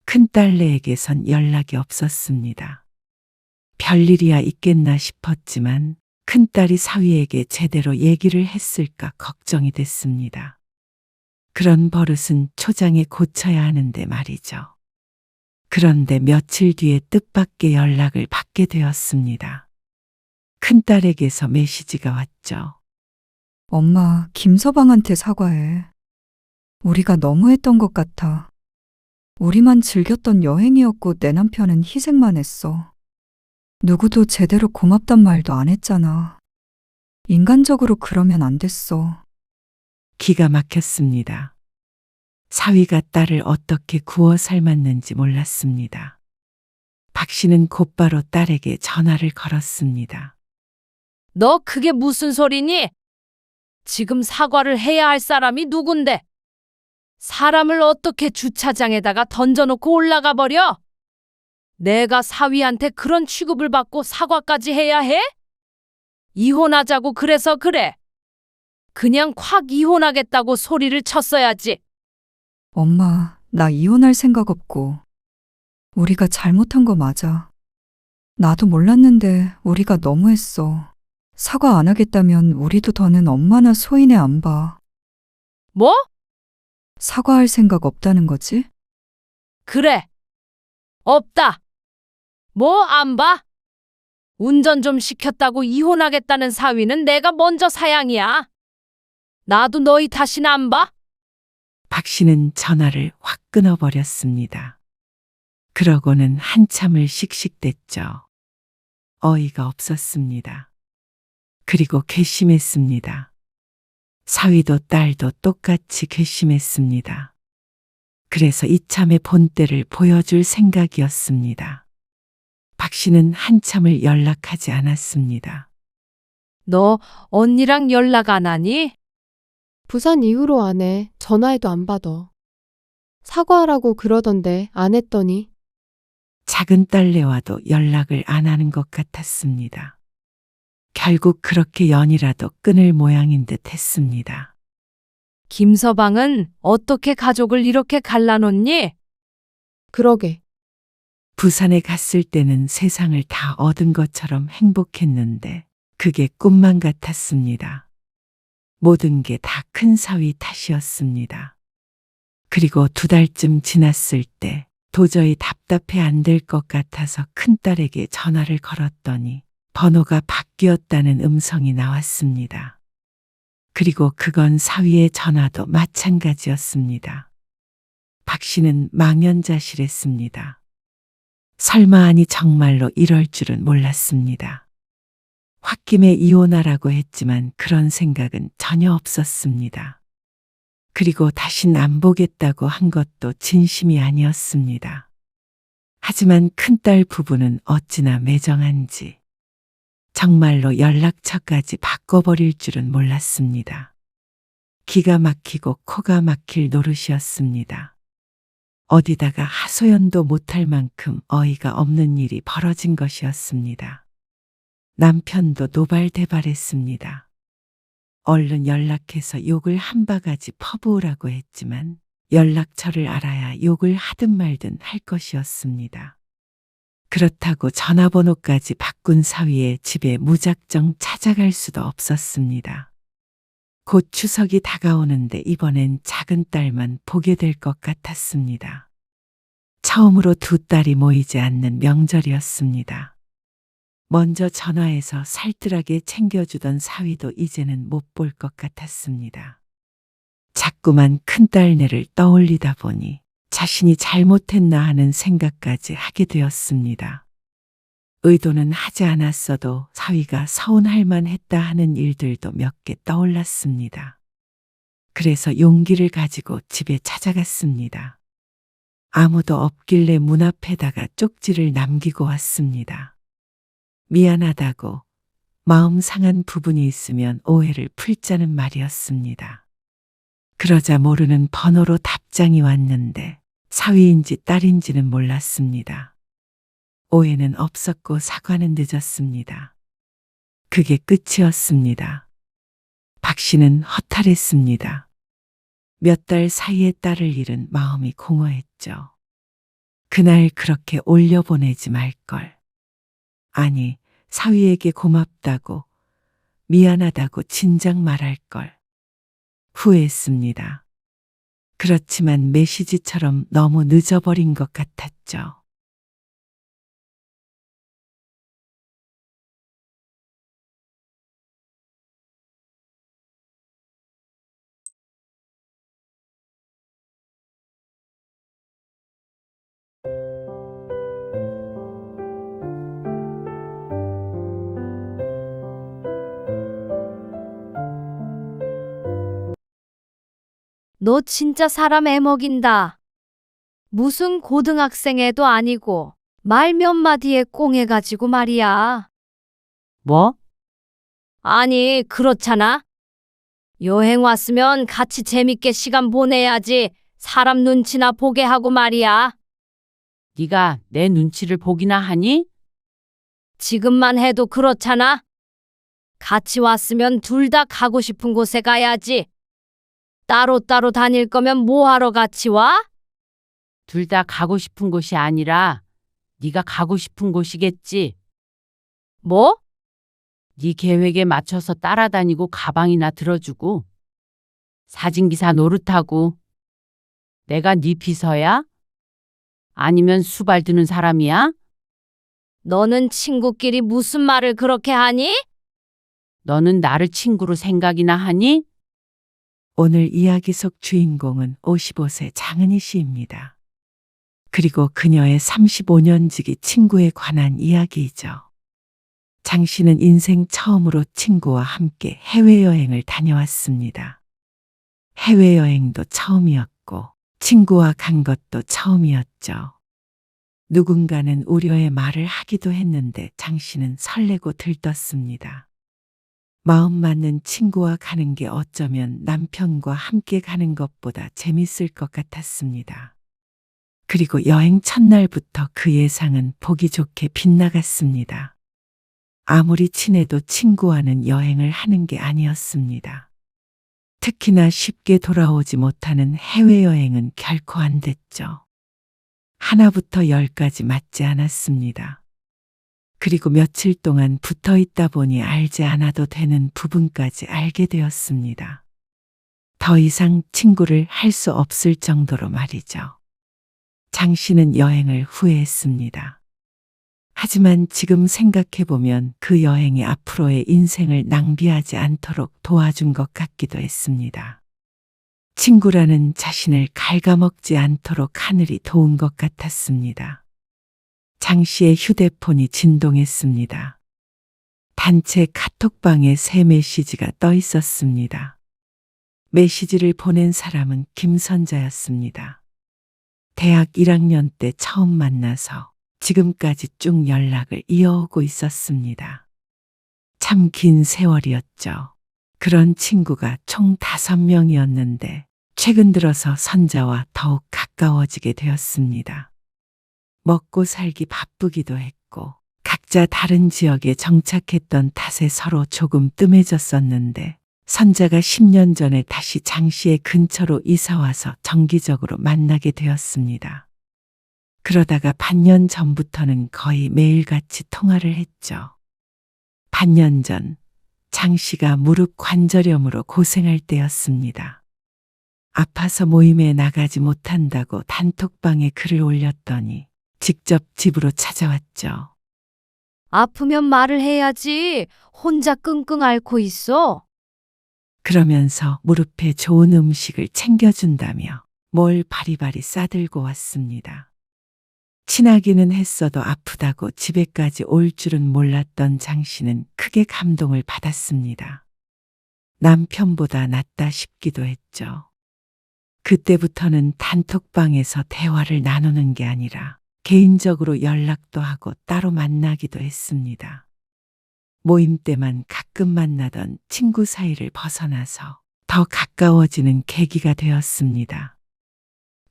큰딸내에게선 연락이 없었습니다. 별일이야 있겠나 싶었지만 큰딸이 사위에게 제대로 얘기를 했을까 걱정이 됐습니다. 그런 버릇은 초장에 고쳐야 하는데 말이죠. 그런데 며칠 뒤에 뜻밖의 연락을 받게 되었습니다. 큰딸에게서 메시지가 왔죠. 엄마, 김서방한테 사과해. 우리가 너무했던 것 같아. 우리만 즐겼던 여행이었고 내 남편은 희생만 했어. 누구도 제대로 고맙단 말도 안 했잖아. 인간적으로 그러면 안 됐어. 기가 막혔습니다. 사위가 딸을 어떻게 구워 삶았는지 몰랐습니다. 박 씨는 곧바로 딸에게 전화를 걸었습니다. 너 그게 무슨 소리니? 지금 사과를 해야 할 사람이 누군데? 사람을 어떻게 주차장에다가 던져놓고 올라가 버려? 내가 사위한테 그런 취급을 받고 사과까지 해야 해? 이혼하자고 그래서 그래. 그냥 콱 이혼하겠다고 소리를 쳤어야지. 엄마, 나 이혼할 생각 없고. 우리가 잘못한 거 맞아. 나도 몰랐는데 우리가 너무했어. 사과 안 하겠다면 우리도 더는 엄마나 소인애 안 봐. 뭐? 사과할 생각 없다는 거지? 그래. 없다. 뭐 안 봐? 운전 좀 시켰다고 이혼하겠다는 사위는 내가 먼저 사양이야. 나도 너희 다시는 안 봐? 박 씨는 전화를 확 끊어버렸습니다. 그러고는 한참을 씩씩댔죠. 어이가 없었습니다. 그리고 괘씸했습니다. 사위도 딸도 똑같이 괘씸했습니다. 그래서 이참에 본때를 보여줄 생각이었습니다. 박 씨는 한참을 연락하지 않았습니다. 너 언니랑 연락 안 하니? 부산 이후로 안 해. 전화해도 안 받아. 사과하라고 그러던데 안 했더니. 작은 딸내와도 연락을 안 하는 것 같았습니다. 결국 그렇게 연이라도 끊을 모양인 듯 했습니다. 김서방은 어떻게 가족을 이렇게 갈라놓니? 그러게. 부산에 갔을 때는 세상을 다 얻은 것처럼 행복했는데 그게 꿈만 같았습니다. 모든 게 다 큰 사위 탓이었습니다. 그리고 2달쯤 지났을 때 도저히 답답해 안 될 것 같아서 큰딸에게 전화를 걸었더니 번호가 바뀌었다는 음성이 나왔습니다. 그리고 그건 사위의 전화도 마찬가지였습니다. 박 씨는 망연자실했습니다. 설마 아니 정말로 이럴 줄은 몰랐습니다. 홧김에 이혼하라고 했지만 그런 생각은 전혀 없었습니다. 그리고 다신 안 보겠다고 한 것도 진심이 아니었습니다. 하지만 큰딸 부부는 어찌나 매정한지 정말로 연락처까지 바꿔버릴 줄은 몰랐습니다. 기가 막히고 코가 막힐 노릇이었습니다. 어디다가 하소연도 못할 만큼 어이가 없는 일이 벌어진 것이었습니다. 남편도 노발대발했습니다. 얼른 연락해서 욕을 한 바가지 퍼부으라고 했지만 연락처를 알아야 욕을 하든 말든 할 것이었습니다. 그렇다고 전화번호까지 바꾼 사위의 집에 무작정 찾아갈 수도 없었습니다. 곧 추석이 다가오는데 이번엔 작은 딸만 보게 될 것 같았습니다. 처음으로 2딸이 모이지 않는 명절이었습니다. 먼저 전화해서 살뜰하게 챙겨주던 사위도 이제는 못 볼 것 같았습니다. 자꾸만 큰딸네를 떠올리다 보니 자신이 잘못했나 하는 생각까지 하게 되었습니다. 의도는 하지 않았어도 사위가 서운할 만했다 하는 일들도 몇 개 떠올랐습니다. 그래서 용기를 가지고 집에 찾아갔습니다. 아무도 없길래 문 앞에다가 쪽지를 남기고 왔습니다. 미안하다고 마음 상한 부분이 있으면 오해를 풀자는 말이었습니다. 그러자 모르는 번호로 답장이 왔는데 사위인지 딸인지는 몰랐습니다. 오해는 없었고 사과는 늦었습니다. 그게 끝이었습니다. 박 씨는 허탈했습니다. 몇 달 사이에 딸을 잃은 마음이 공허했죠. 그날 그렇게 올려보내지 말걸. 아니, 사위에게 고맙다고, 미안하다고 진작 말할걸. 후회했습니다. 그렇지만 메시지처럼 너무 늦어버린 것 같았죠. 너 진짜 사람 애먹인다. 무슨 고등학생 애도 아니고 말 몇 마디에 꽁해가지고 말이야. 뭐? 아니, 그렇잖아. 여행 왔으면 같이 재밌게 시간 보내야지. 사람 눈치나 보게 하고 말이야. 네가 내 눈치를 보기나 하니? 지금만 해도 그렇잖아. 같이 왔으면 둘 다 가고 싶은 곳에 가야지. 따로따로 다닐 거면 뭐하러 같이 와? 둘 다 가고 싶은 곳이 아니라 네가 가고 싶은 곳이겠지. 뭐? 네 계획에 맞춰서 따라다니고 가방이나 들어주고 사진기사 노릇하고. 내가 네 비서야? 아니면 수발 드는 사람이야? 너는 친구끼리 무슨 말을 그렇게 하니? 너는 나를 친구로 생각이나 하니? 오늘 이야기 속 주인공은 55세 장은희 씨입니다. 그리고 그녀의 35년 지기 친구에 관한 이야기이죠. 장 씨는 인생 처음으로 친구와 함께 해외여행을 다녀왔습니다. 해외여행도 처음이었고 친구와 간 것도 처음이었죠. 누군가는 우려의 말을 하기도 했는데 장 씨는 설레고 들떴습니다. 마음 맞는 친구와 가는 게 어쩌면 남편과 함께 가는 것보다 재밌을 것 같았습니다. 그리고 여행 첫날부터 그 예상은 보기 좋게 빗나갔습니다. 아무리 친해도 친구와는 여행을 하는 게 아니었습니다. 특히나 쉽게 돌아오지 못하는 해외여행은 결코 안 됐죠. 하나부터 열까지 맞지 않았습니다. 그리고 며칠 동안 붙어 있다 보니 알지 않아도 되는 부분까지 알게 되었습니다. 더 이상 친구를 할 수 없을 정도로 말이죠. 장 씨는 여행을 후회했습니다. 하지만 지금 생각해보면 그 여행이 앞으로의 인생을 낭비하지 않도록 도와준 것 같기도 했습니다. 친구라는 자신을 갉아먹지 않도록 하늘이 도운 것 같았습니다. 장 씨의 휴대폰이 진동했습니다. 단체 카톡방에 새 메시지가 떠 있었습니다. 메시지를 보낸 사람은 김선자였습니다. 대학 1학년 때 처음 만나서 지금까지 쭉 연락을 이어오고 있었습니다. 참 긴 세월이었죠. 그런 친구가 총 5명이었는데 최근 들어서 선자와 더욱 가까워지게 되었습니다. 먹고 살기 바쁘기도 했고 각자 다른 지역에 정착했던 탓에 서로 조금 뜸해졌었는데 선자가 10년 전에 다시 장 씨의 근처로 이사와서 정기적으로 만나게 되었습니다. 그러다가 반년 전부터는 거의 매일같이 통화를 했죠. 반년 전 장 씨가 무릎 관절염으로 고생할 때였습니다. 아파서 모임에 나가지 못한다고 단톡방에 글을 올렸더니 직접 집으로 찾아왔죠. 아프면 말을 해야지. 혼자 끙끙 앓고 있어. 그러면서 무릎에 좋은 음식을 챙겨준다며 뭘 바리바리 싸들고 왔습니다. 친하기는 했어도 아프다고 집에까지 올 줄은 몰랐던 장 씨는 크게 감동을 받았습니다. 남편보다 낫다 싶기도 했죠. 그때부터는 단톡방에서 대화를 나누는 게 아니라 개인적으로 연락도 하고 따로 만나기도 했습니다. 모임 때만 가끔 만나던 친구 사이를 벗어나서 더 가까워지는 계기가 되었습니다.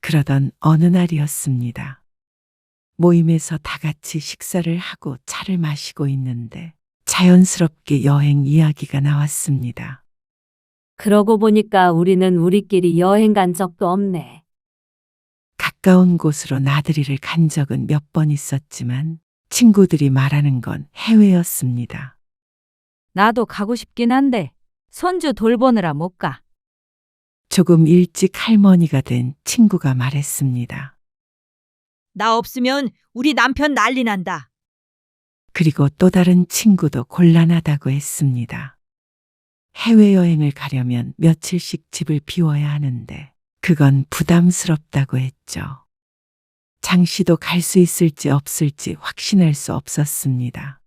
그러던 어느 날이었습니다. 모임에서 다 같이 식사를 하고 차를 마시고 있는데 자연스럽게 여행 이야기가 나왔습니다. 그러고 보니까 우리는 우리끼리 여행 간 적도 없네. 가까운 곳으로 나들이를 간 적은 몇 번 있었지만 친구들이 말하는 건 해외였습니다. 나도 가고 싶긴 한데 손주 돌보느라 못 가. 조금 일찍 할머니가 된 친구가 말했습니다. 나 없으면 우리 남편 난리 난다. 그리고 또 다른 친구도 곤란하다고 했습니다. 해외여행을 가려면 며칠씩 집을 비워야 하는데 그건 부담스럽다고 했죠. 장 씨도 갈 수 있을지 없을지 확신할 수 없었습니다.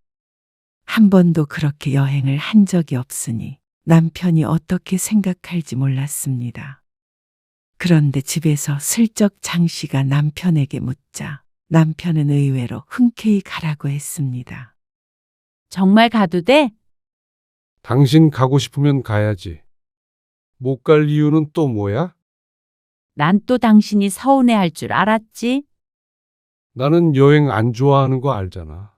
한 번도 그렇게 여행을 한 적이 없으니 남편이 어떻게 생각할지 몰랐습니다. 그런데 집에서 슬쩍 장 씨가 남편에게 묻자 남편은 의외로 흔쾌히 가라고 했습니다. 정말 가도 돼? 당신 가고 싶으면 가야지. 못 갈 이유는 또 뭐야? 난 또 당신이 서운해할 줄 알았지? 나는 여행 안 좋아하는 거 알잖아.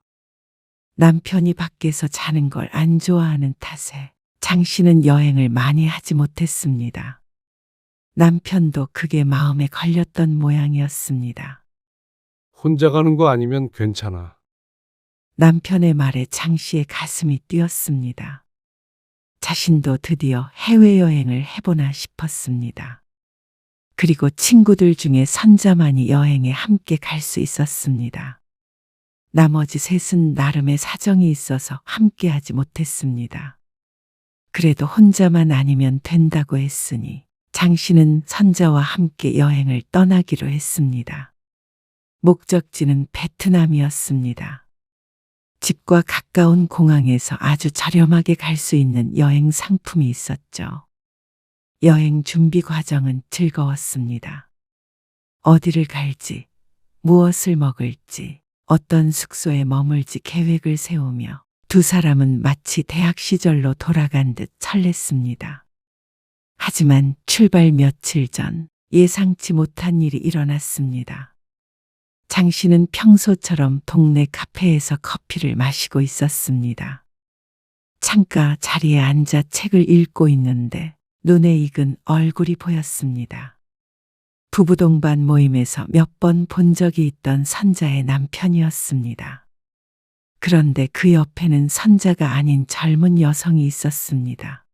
남편이 밖에서 자는 걸 안 좋아하는 탓에 장 씨는 여행을 많이 하지 못했습니다. 남편도 그게 마음에 걸렸던 모양이었습니다. 혼자 가는 거 아니면 괜찮아. 남편의 말에 장 씨의 가슴이 뛰었습니다. 자신도 드디어 해외여행을 해보나 싶었습니다. 그리고 친구들 중에 선자만이 여행에 함께 갈 수 있었습니다. 나머지 셋은 나름의 사정이 있어서 함께 하지 못했습니다. 그래도 혼자만 아니면 된다고 했으니 장 씨는 선자와 함께 여행을 떠나기로 했습니다. 목적지는 베트남이었습니다. 집과 가까운 공항에서 아주 저렴하게 갈 수 있는 여행 상품이 있었죠. 여행 준비 과정은 즐거웠습니다. 어디를 갈지, 무엇을 먹을지, 어떤 숙소에 머물지 계획을 세우며 두 사람은 마치 대학 시절로 돌아간 듯 설렜습니다. 하지만 출발 며칠 전 예상치 못한 일이 일어났습니다. 장 씨는 평소처럼 동네 카페에서 커피를 마시고 있었습니다. 창가 자리에 앉아 책을 읽고 있는데 눈에 익은 얼굴이 보였습니다. 부부 동반 모임에서 몇 번 본 적이 있던 선자의 남편이었습니다. 그런데 그 옆에는 선자가 아닌 젊은 여성이 있었습니다.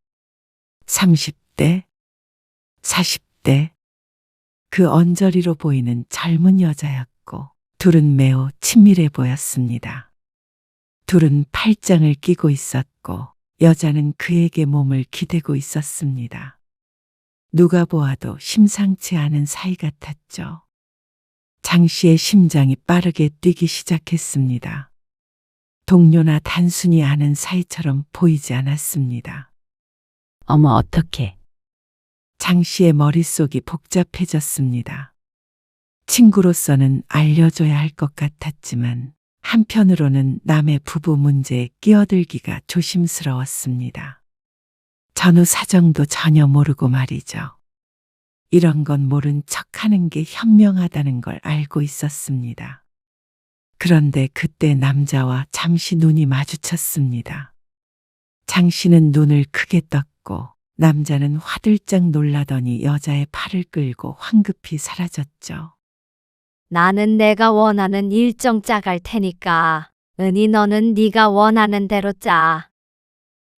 30대, 40대, 그 언저리로 보이는 젊은 여자였고 둘은 매우 친밀해 보였습니다. 둘은 팔짱을 끼고 있었고 여자는 그에게 몸을 기대고 있었습니다. 누가 보아도 심상치 않은 사이 같았죠. 장 씨의 심장이 빠르게 뛰기 시작했습니다. 동료나 단순히 아는 사이처럼 보이지 않았습니다. 어머, 어떡해. 장 씨의 머릿속이 복잡해졌습니다. 친구로서는 알려줘야 할 것 같았지만 한편으로는 남의 부부 문제에 끼어들기가 조심스러웠습니다. 전후 사정도 전혀 모르고 말이죠. 이런 건 모른 척하는 게 현명하다는 걸 알고 있었습니다. 그런데 그때 남자와 잠시 눈이 마주쳤습니다. 장 씨는 눈을 크게 떴고 남자는 화들짝 놀라더니 여자의 팔을 끌고 황급히 사라졌죠. 나는 내가 원하는 일정 짜갈 테니까 은희 너는 네가 원하는 대로 짜.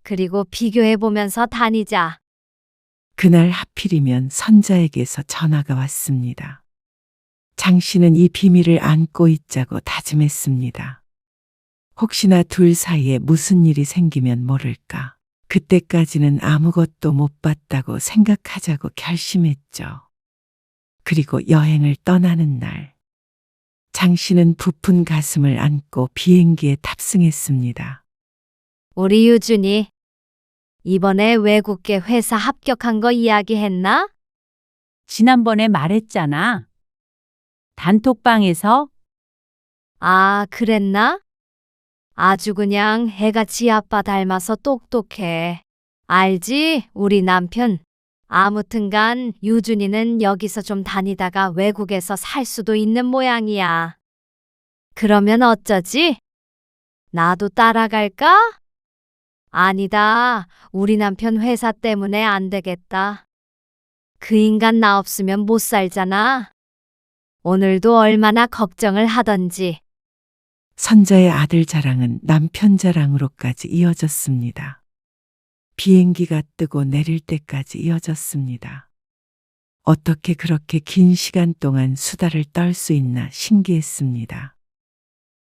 그리고 비교해보면서 다니자. 그날 하필이면 선자에게서 전화가 왔습니다. 장 씨는 이 비밀을 안고 있자고 다짐했습니다. 혹시나 둘 사이에 무슨 일이 생기면 모를까. 그때까지는 아무것도 못 봤다고 생각하자고 결심했죠. 그리고 여행을 떠나는 날, 장 씨는 부푼 가슴을 안고 비행기에 탑승했습니다. 우리 유준이 이번에 외국계 회사 합격한 거 이야기했나? 지난번에 말했잖아. 단톡방에서. 아, 그랬나? 아주 그냥 애가 지 아빠 닮아서 똑똑해. 알지? 우리 남편. 아무튼간 유준이는 여기서 좀 다니다가 외국에서 살 수도 있는 모양이야. 그러면 어쩌지? 나도 따라갈까? 아니다. 우리 남편 회사 때문에 안 되겠다. 그 인간 나 없으면 못 살잖아. 오늘도 얼마나 걱정을 하던지. 선자의 아들 자랑은 남편 자랑으로까지 이어졌습니다. 비행기가 뜨고 내릴 때까지 이어졌습니다. 어떻게 그렇게 긴 시간 동안 수다를 떨 수 있나 신기했습니다.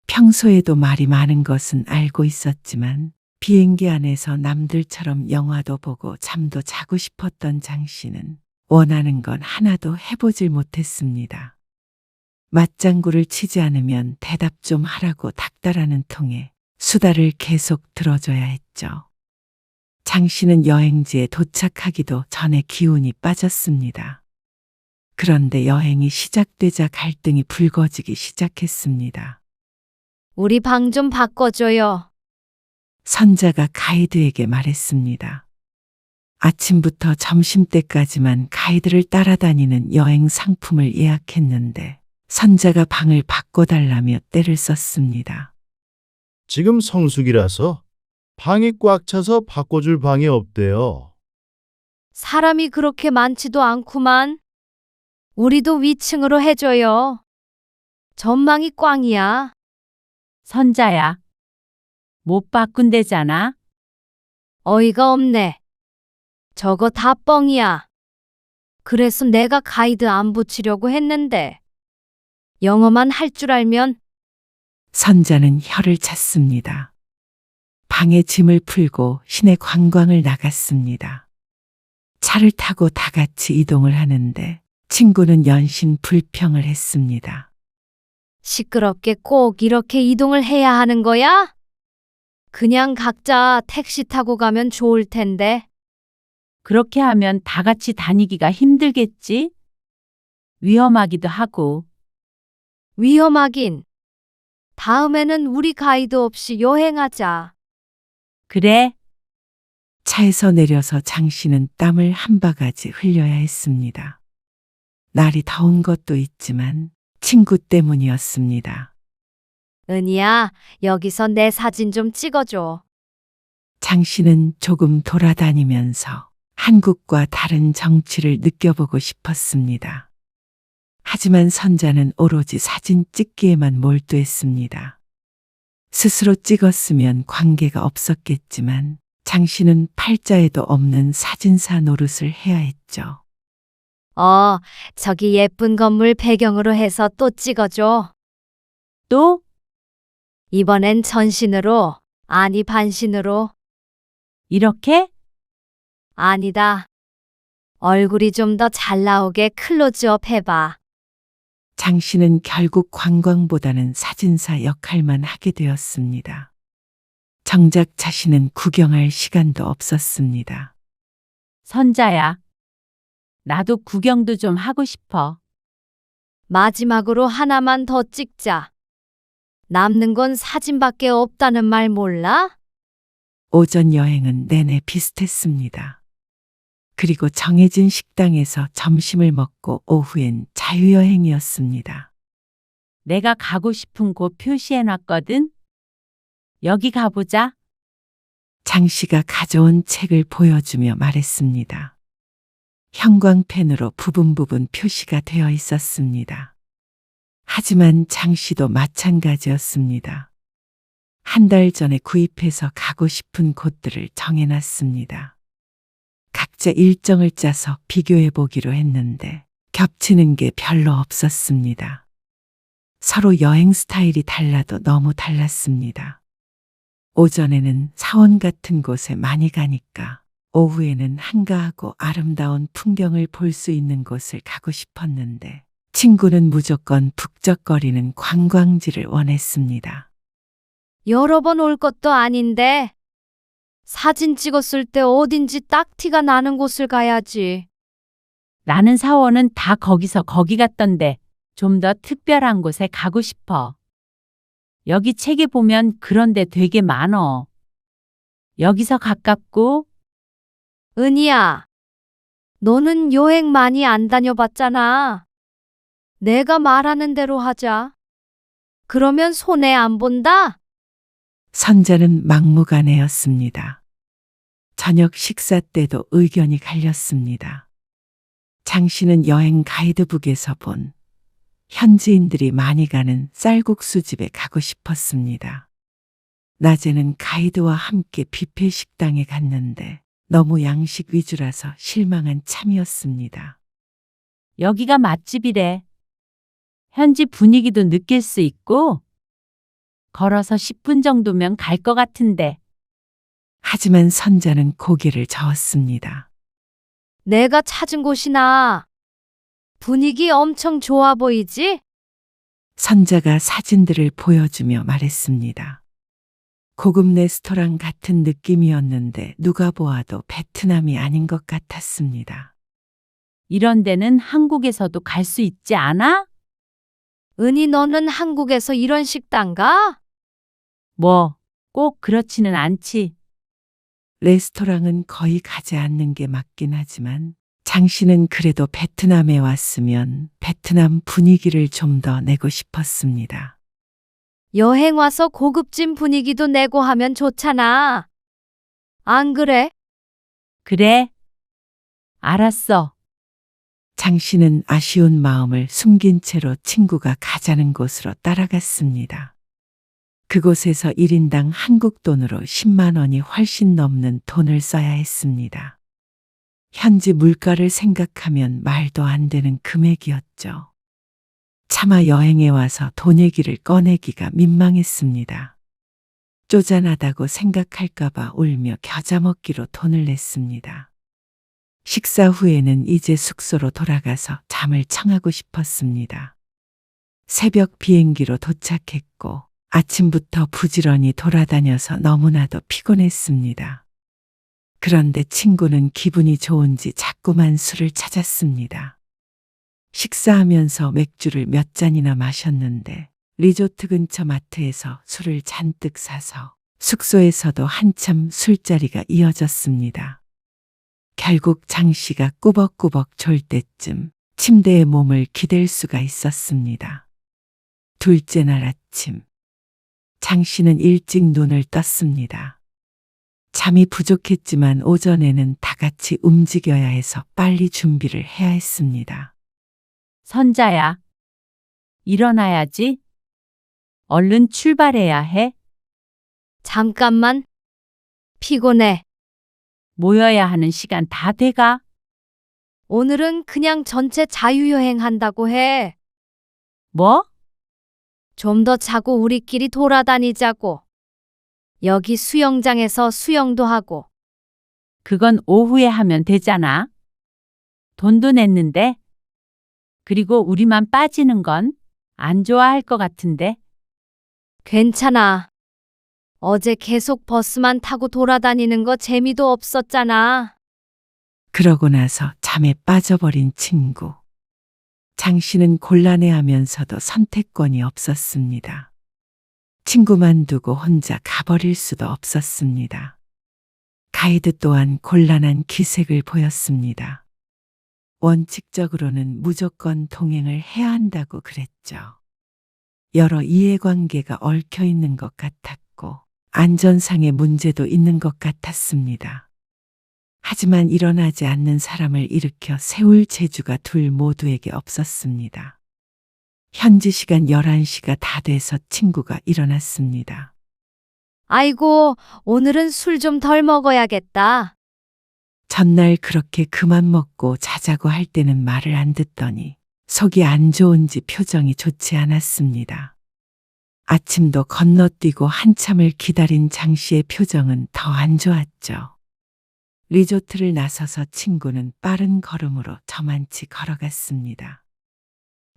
평소에도 말이 많은 것은 알고 있었지만 비행기 안에서 남들처럼 영화도 보고 잠도 자고 싶었던 장 씨는 원하는 건 하나도 해보질 못했습니다. 맞장구를 치지 않으면 대답 좀 하라고 닥달하는 통에 수다를 계속 들어줘야 했죠. 장 씨는 여행지에 도착하기도 전에 기운이 빠졌습니다. 그런데 여행이 시작되자 갈등이 불거지기 시작했습니다. 우리 방 좀 바꿔줘요. 선자가 가이드에게 말했습니다. 아침부터 점심때까지만 가이드를 따라다니는 여행 상품을 예약했는데 선자가 방을 바꿔달라며 떼를 썼습니다. 지금 성수기라서 방이 꽉 차서 바꿔줄 방이 없대요. 사람이 그렇게 많지도 않구만. 우리도 위층으로 해줘요. 전망이 꽝이야. 선자야. 못 바꾼대잖아. 어이가 없네. 저거 다 뻥이야. 그래서 내가 가이드 안 붙이려고 했는데. 영어만 할 줄 알면 선자는 혀를 찼습니다. 방에 짐을 풀고 시내 관광을 나갔습니다. 차를 타고 다 같이 이동을 하는데 친구는 연신 불평을 했습니다. 시끄럽게 꼭 이렇게 이동을 해야 하는 거야? 그냥 각자 택시 타고 가면 좋을 텐데. 그렇게 하면 다 같이 다니기가 힘들겠지? 위험하기도 하고. 위험하긴. 다음에는 우리 가이드 없이 여행하자. 그래, 차에서 내려서 장 씨는 땀을 한 바가지 흘려야 했습니다. 날이 더운 것도 있지만 친구 때문이었습니다. 은희야, 여기서 내 사진 좀 찍어줘. 장 씨는 조금 돌아다니면서 한국과 다른 정치를 느껴보고 싶었습니다. 하지만 선자는 오로지 사진 찍기에만 몰두했습니다. 스스로 찍었으면 관계가 없었겠지만 장 씨는 팔자에도 없는 사진사 노릇을 해야 했죠. 저기 예쁜 건물 배경으로 해서 또 찍어줘. 또? 이번엔 전신으로, 아니 반신으로. 이렇게? 아니다. 얼굴이 좀 더 잘 나오게 클로즈업 해봐. 장 씨는 결국 관광보다는 사진사 역할만 하게 되었습니다. 정작 자신은 구경할 시간도 없었습니다. 선자야. 나도 구경도 좀 하고 싶어. 마지막으로 하나만 더 찍자. 남는 건 사진밖에 없다는 말 몰라? 오전 여행은 내내 비슷했습니다. 그리고 정해진 식당에서 점심을 먹고 오후엔 자유여행이었습니다. 내가 가고 싶은 곳 표시해놨거든. 여기 가보자. 장 씨가 가져온 책을 보여주며 말했습니다. 형광펜으로 부분 표시가 되어 있었습니다. 하지만 장 씨도 마찬가지였습니다. 한 달 전에 구입해서 가고 싶은 곳들을 정해놨습니다. 각자 일정을 짜서 비교해 보기로 했는데 겹치는 게 별로 없었습니다. 서로 여행 스타일이 달라도 너무 달랐습니다. 오전에는 사원 같은 곳에 많이 가니까 오후에는 한가하고 아름다운 풍경을 볼 수 있는 곳을 가고 싶었는데 친구는 무조건 북적거리는 관광지를 원했습니다. 여러 번 올 것도 아닌데. 사진 찍었을 때 어딘지 딱 티가 나는 곳을 가야지. 나는 사원은 다 거기서 거기 갔던데 좀 더 특별한 곳에 가고 싶어. 여기 책에 보면 그런 데 되게 많어. 여기서 가깝고. 은희야, 너는 여행 많이 안 다녀봤잖아. 내가 말하는 대로 하자. 그러면 손해 안 본다? 선자는 막무가내였습니다. 저녁 식사 때도 의견이 갈렸습니다. 장 씨는 여행 가이드북에서 본 현지인들이 많이 가는 쌀국수 집에 가고 싶었습니다. 낮에는 가이드와 함께 뷔페 식당에 갔는데 너무 양식 위주라서 실망한 참이었습니다. 여기가 맛집이래. 현지 분위기도 느낄 수 있고. 걸어서 10분 정도면 갈 것 같은데. 하지만 선자는 고개를 저었습니다. 내가 찾은 곳이나. 분위기 엄청 좋아 보이지? 선자가 사진들을 보여주며 말했습니다. 고급 레스토랑 같은 느낌이었는데 누가 보아도 베트남이 아닌 것 같았습니다. 이런 데는 한국에서도 갈 수 있지 않아? 은희 너는 한국에서 이런 식당 가? 뭐, 꼭 그렇지는 않지. 레스토랑은 거의 가지 않는 게 맞긴 하지만 장 씨는 그래도 베트남에 왔으면 베트남 분위기를 좀 더 내고 싶었습니다. 여행 와서 고급진 분위기도 내고 하면 좋잖아. 안 그래? 그래. 알았어. 장 씨는 아쉬운 마음을 숨긴 채로 친구가 가자는 곳으로 따라갔습니다. 그곳에서 1인당 한국 돈으로 10만 원이 훨씬 넘는 돈을 써야 했습니다. 현지 물가를 생각하면 말도 안 되는 금액이었죠. 차마 여행에 와서 돈 얘기를 꺼내기가 민망했습니다. 쪼잔하다고 생각할까봐 울며 겨자 먹기로 돈을 냈습니다. 식사 후에는 이제 숙소로 돌아가서 잠을 청하고 싶었습니다. 새벽 비행기로 도착했고 아침부터 부지런히 돌아다녀서 너무나도 피곤했습니다. 그런데 친구는 기분이 좋은지 자꾸만 술을 찾았습니다. 식사하면서 맥주를 몇 잔이나 마셨는데 리조트 근처 마트에서 술을 잔뜩 사서 숙소에서도 한참 술자리가 이어졌습니다. 결국 장 씨가 꾸벅꾸벅 졸 때쯤 침대에 몸을 기댈 수가 있었습니다. 둘째 날 아침, 장 씨는 일찍 눈을 떴습니다. 잠이 부족했지만 오전에는 다 같이 움직여야 해서 빨리 준비를 해야 했습니다. 선자야. 일어나야지. 얼른 출발해야 해. 잠깐만. 피곤해. 모여야 하는 시간 다 돼가. 오늘은 그냥 전체 자유여행 한다고 해. 뭐? 좀 더 자고 우리끼리 돌아다니자고. 여기 수영장에서 수영도 하고. 그건 오후에 하면 되잖아. 돈도 냈는데. 그리고 우리만 빠지는 건 안 좋아할 것 같은데. 괜찮아. 어제 계속 버스만 타고 돌아다니는 거 재미도 없었잖아. 그러고 나서 잠에 빠져버린 친구. 장 씨는 곤란해하면서도 선택권이 없었습니다. 친구만 두고 혼자 가버릴 수도 없었습니다. 가이드 또한 곤란한 기색을 보였습니다. 원칙적으로는 무조건 동행을 해야 한다고 그랬죠. 여러 이해관계가 얽혀 있는 것 같았고 안전상의 문제도 있는 것 같았습니다. 하지만 일어나지 않는 사람을 일으켜 세울 재주가 둘 모두에게 없었습니다. 현지 시간 11시가 다 돼서 친구가 일어났습니다. 아이고, 오늘은 술 좀 덜 먹어야겠다. 전날 그렇게 그만 먹고 자자고 할 때는 말을 안 듣더니 속이 안 좋은지 표정이 좋지 않았습니다. 아침도 건너뛰고 한참을 기다린 장 씨의 표정은 더 안 좋았죠. 리조트를 나서서 친구는 빠른 걸음으로 저만치 걸어갔습니다.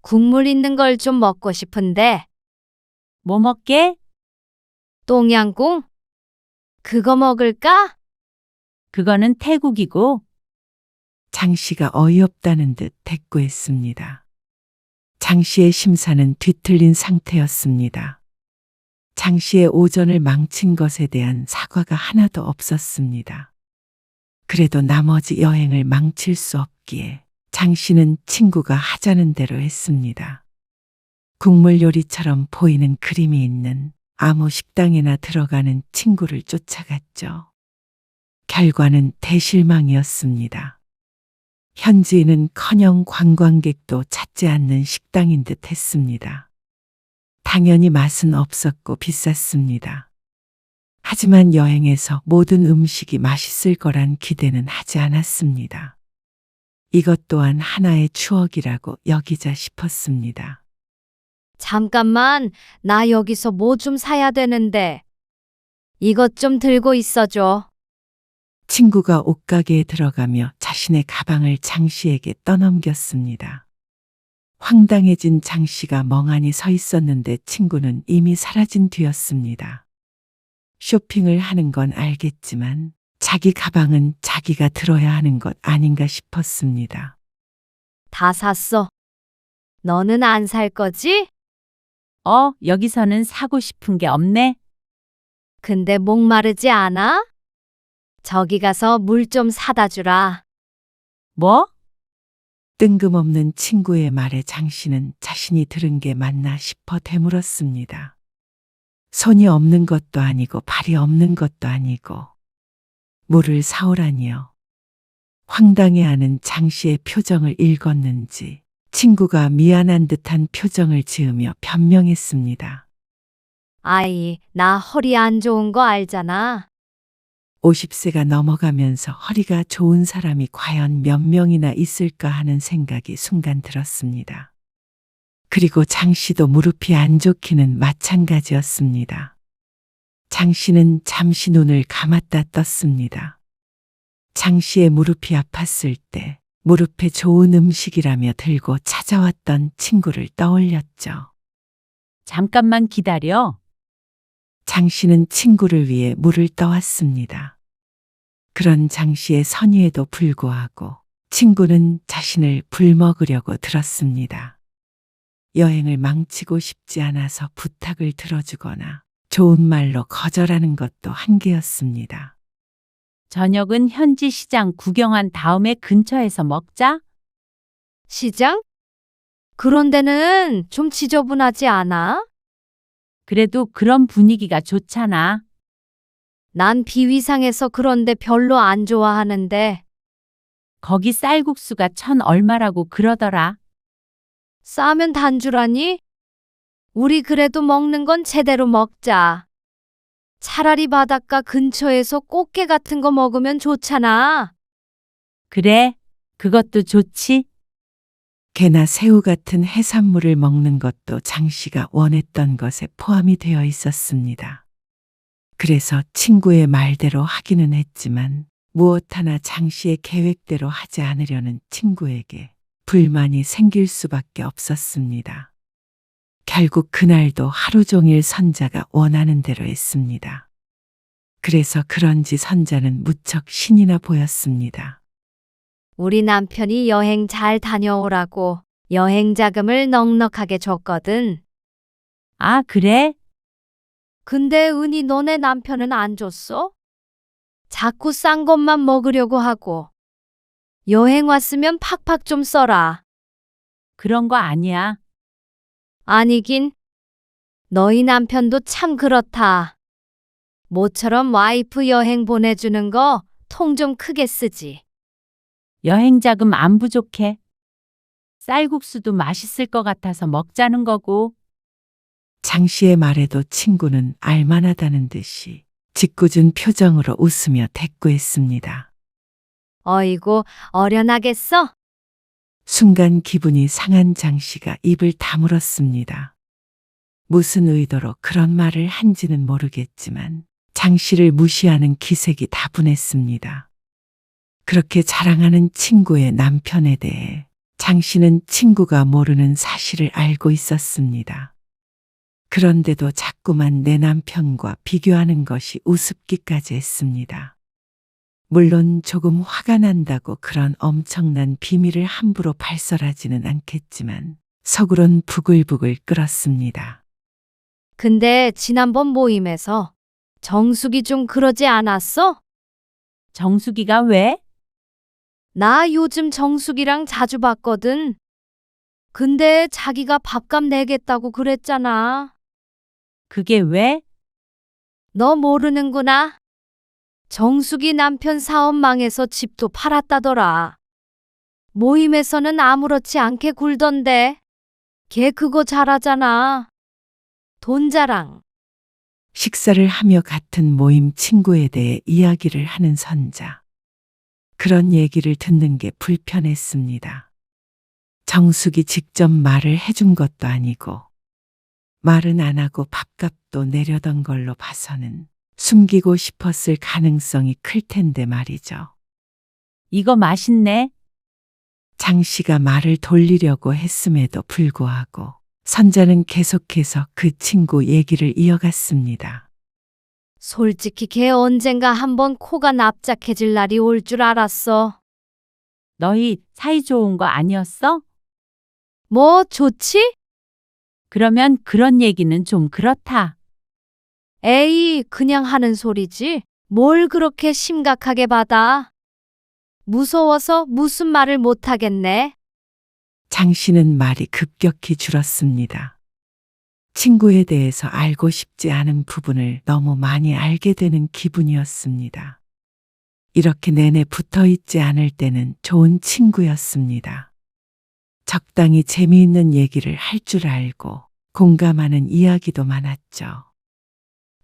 국물 있는 걸 좀 먹고 싶은데. 뭐 먹게? 똥양꿍? 그거 먹을까? 그거는 태국이고. 장 씨가 어이없다는 듯 대꾸했습니다. 장 씨의 심사는 뒤틀린 상태였습니다. 장 씨의 오전을 망친 것에 대한 사과가 하나도 없었습니다. 그래도 나머지 여행을 망칠 수 없기에 장 씨는 친구가 하자는 대로 했습니다. 국물 요리처럼 보이는 그림이 있는 아무 식당에나 들어가는 친구를 쫓아갔죠. 결과는 대실망이었습니다. 현지인은커녕 관광객도 찾지 않는 식당인 듯 했습니다. 당연히 맛은 없었고 비쌌습니다. 하지만 여행에서 모든 음식이 맛있을 거란 기대는 하지 않았습니다. 이것 또한 하나의 추억이라고 여기자 싶었습니다. 잠깐만, 나 여기서 뭐 좀 사야 되는데. 이것 좀 들고 있어줘. 친구가 옷가게에 들어가며 자신의 가방을 장 씨에게 떠넘겼습니다. 황당해진 장 씨가 멍하니 서 있었는데 친구는 이미 사라진 뒤였습니다. 쇼핑을 하는 건 알겠지만 자기 가방은 자기가 들어야 하는 것 아닌가 싶었습니다. 다 샀어. 너는 안 살 거지? 여기서는 사고 싶은 게 없네. 근데 목마르지 않아? 저기 가서 물 좀 사다 주라. 뭐? 뜬금없는 친구의 말에 장 씨는 자신이 들은 게 맞나 싶어 되물었습니다. 손이 없는 것도 아니고 발이 없는 것도 아니고 물을 사오라니요. 황당해하는 장 씨의 표정을 읽었는지 친구가 미안한 듯한 표정을 지으며 변명했습니다. 아이, 나 허리 안 좋은 거 알잖아. 50세가 넘어가면서 허리가 좋은 사람이 과연 몇 명이나 있을까 하는 생각이 순간 들었습니다. 그리고 장 씨도 무릎이 안 좋기는 마찬가지였습니다. 장 씨는 잠시 눈을 감았다 떴습니다. 장 씨의 무릎이 아팠을 때 무릎에 좋은 음식이라며 들고 찾아왔던 친구를 떠올렸죠. 잠깐만 기다려. 장 씨는 친구를 위해 물을 떠왔습니다. 그런 장 씨의 선의에도 불구하고 친구는 자신을 불먹으려고 들었습니다. 여행을 망치고 싶지 않아서 부탁을 들어주거나 좋은 말로 거절하는 것도 한계였습니다. 저녁은 현지 시장 구경한 다음에 근처에서 먹자. 시장? 그런 데는 좀 지저분하지 않아? 그래도 그런 분위기가 좋잖아. 난 비위상해서 그런데 별로 안 좋아하는데. 거기 쌀국수가 1,000 얼마라고 그러더라. 싸면 단주라니? 우리 그래도 먹는 건 제대로 먹자. 차라리 바닷가 근처에서 꽃게 같은 거 먹으면 좋잖아. 그래, 그것도 좋지. 게나 새우 같은 해산물을 먹는 것도 장 씨가 원했던 것에 포함이 되어 있었습니다. 그래서 친구의 말대로 하기는 했지만 무엇 하나 장 씨의 계획대로 하지 않으려는 친구에게 불만이 생길 수밖에 없었습니다. 결국 그날도 하루 종일 선자가 원하는 대로 했습니다. 그래서 그런지 선자는 무척 신이 나 보였습니다. 우리 남편이 여행 잘 다녀오라고 여행 자금을 넉넉하게 줬거든. 아, 그래? 근데 은희 너네 남편은 안 줬어? 자꾸 싼 것만 먹으려고 하고. 여행 왔으면 팍팍 좀 써라. 그런 거 아니야. 아니긴. 너희 남편도 참 그렇다. 모처럼 와이프 여행 보내주는 거 통 좀 크게 쓰지. 여행 자금 안 부족해. 쌀국수도 맛있을 것 같아서 먹자는 거고. 장 씨의 말에도 친구는 알만하다는 듯이 짓궂은 표정으로 웃으며 대꾸했습니다. 어이구, 어련하겠어? 순간 기분이 상한 장 씨가 입을 다물었습니다. 무슨 의도로 그런 말을 한지는 모르겠지만 장 씨를 무시하는 기색이 다분했습니다. 그렇게 자랑하는 친구의 남편에 대해 장 씨는 친구가 모르는 사실을 알고 있었습니다. 그런데도 자꾸만 내 남편과 비교하는 것이 우습기까지 했습니다. 물론 조금 화가 난다고 그런 엄청난 비밀을 함부로 발설하지는 않겠지만 속으론 부글부글 끓었습니다. 근데 지난번 모임에서 정숙이 좀 그러지 않았어? 정수기가 왜? 나 요즘 정숙이랑 자주 봤거든. 근데 자기가 밥값 내겠다고 그랬잖아. 그게 왜? 너 모르는구나. 정숙이 남편 사업 망해서 집도 팔았다더라. 모임에서는 아무렇지 않게 굴던데. 걔 그거 잘하잖아. 돈 자랑. 식사를 하며 같은 모임 친구에 대해 이야기를 하는 선자. 그런 얘기를 듣는 게 불편했습니다. 정숙이 직접 말을 해준 것도 아니고 말은 안 하고 밥값도 내려던 걸로 봐서는 숨기고 싶었을 가능성이 클 텐데 말이죠. 이거 맛있네. 장 씨가 말을 돌리려고 했음에도 불구하고 선자는 계속해서 그 친구 얘기를 이어갔습니다. 솔직히 걔 언젠가 한번 코가 납작해질 날이 올 줄 알았어. 너희 사이 좋은 거 아니었어? 뭐 좋지? 그러면 그런 얘기는 좀 그렇다. 에이, 그냥 하는 소리지. 뭘 그렇게 심각하게 받아? 무서워서 무슨 말을 못 하겠네. 장 씨는 말이 급격히 줄었습니다. 친구에 대해서 알고 싶지 않은 부분을 너무 많이 알게 되는 기분이었습니다. 이렇게 내내 붙어 있지 않을 때는 좋은 친구였습니다. 적당히 재미있는 얘기를 할 줄 알고 공감하는 이야기도 많았죠.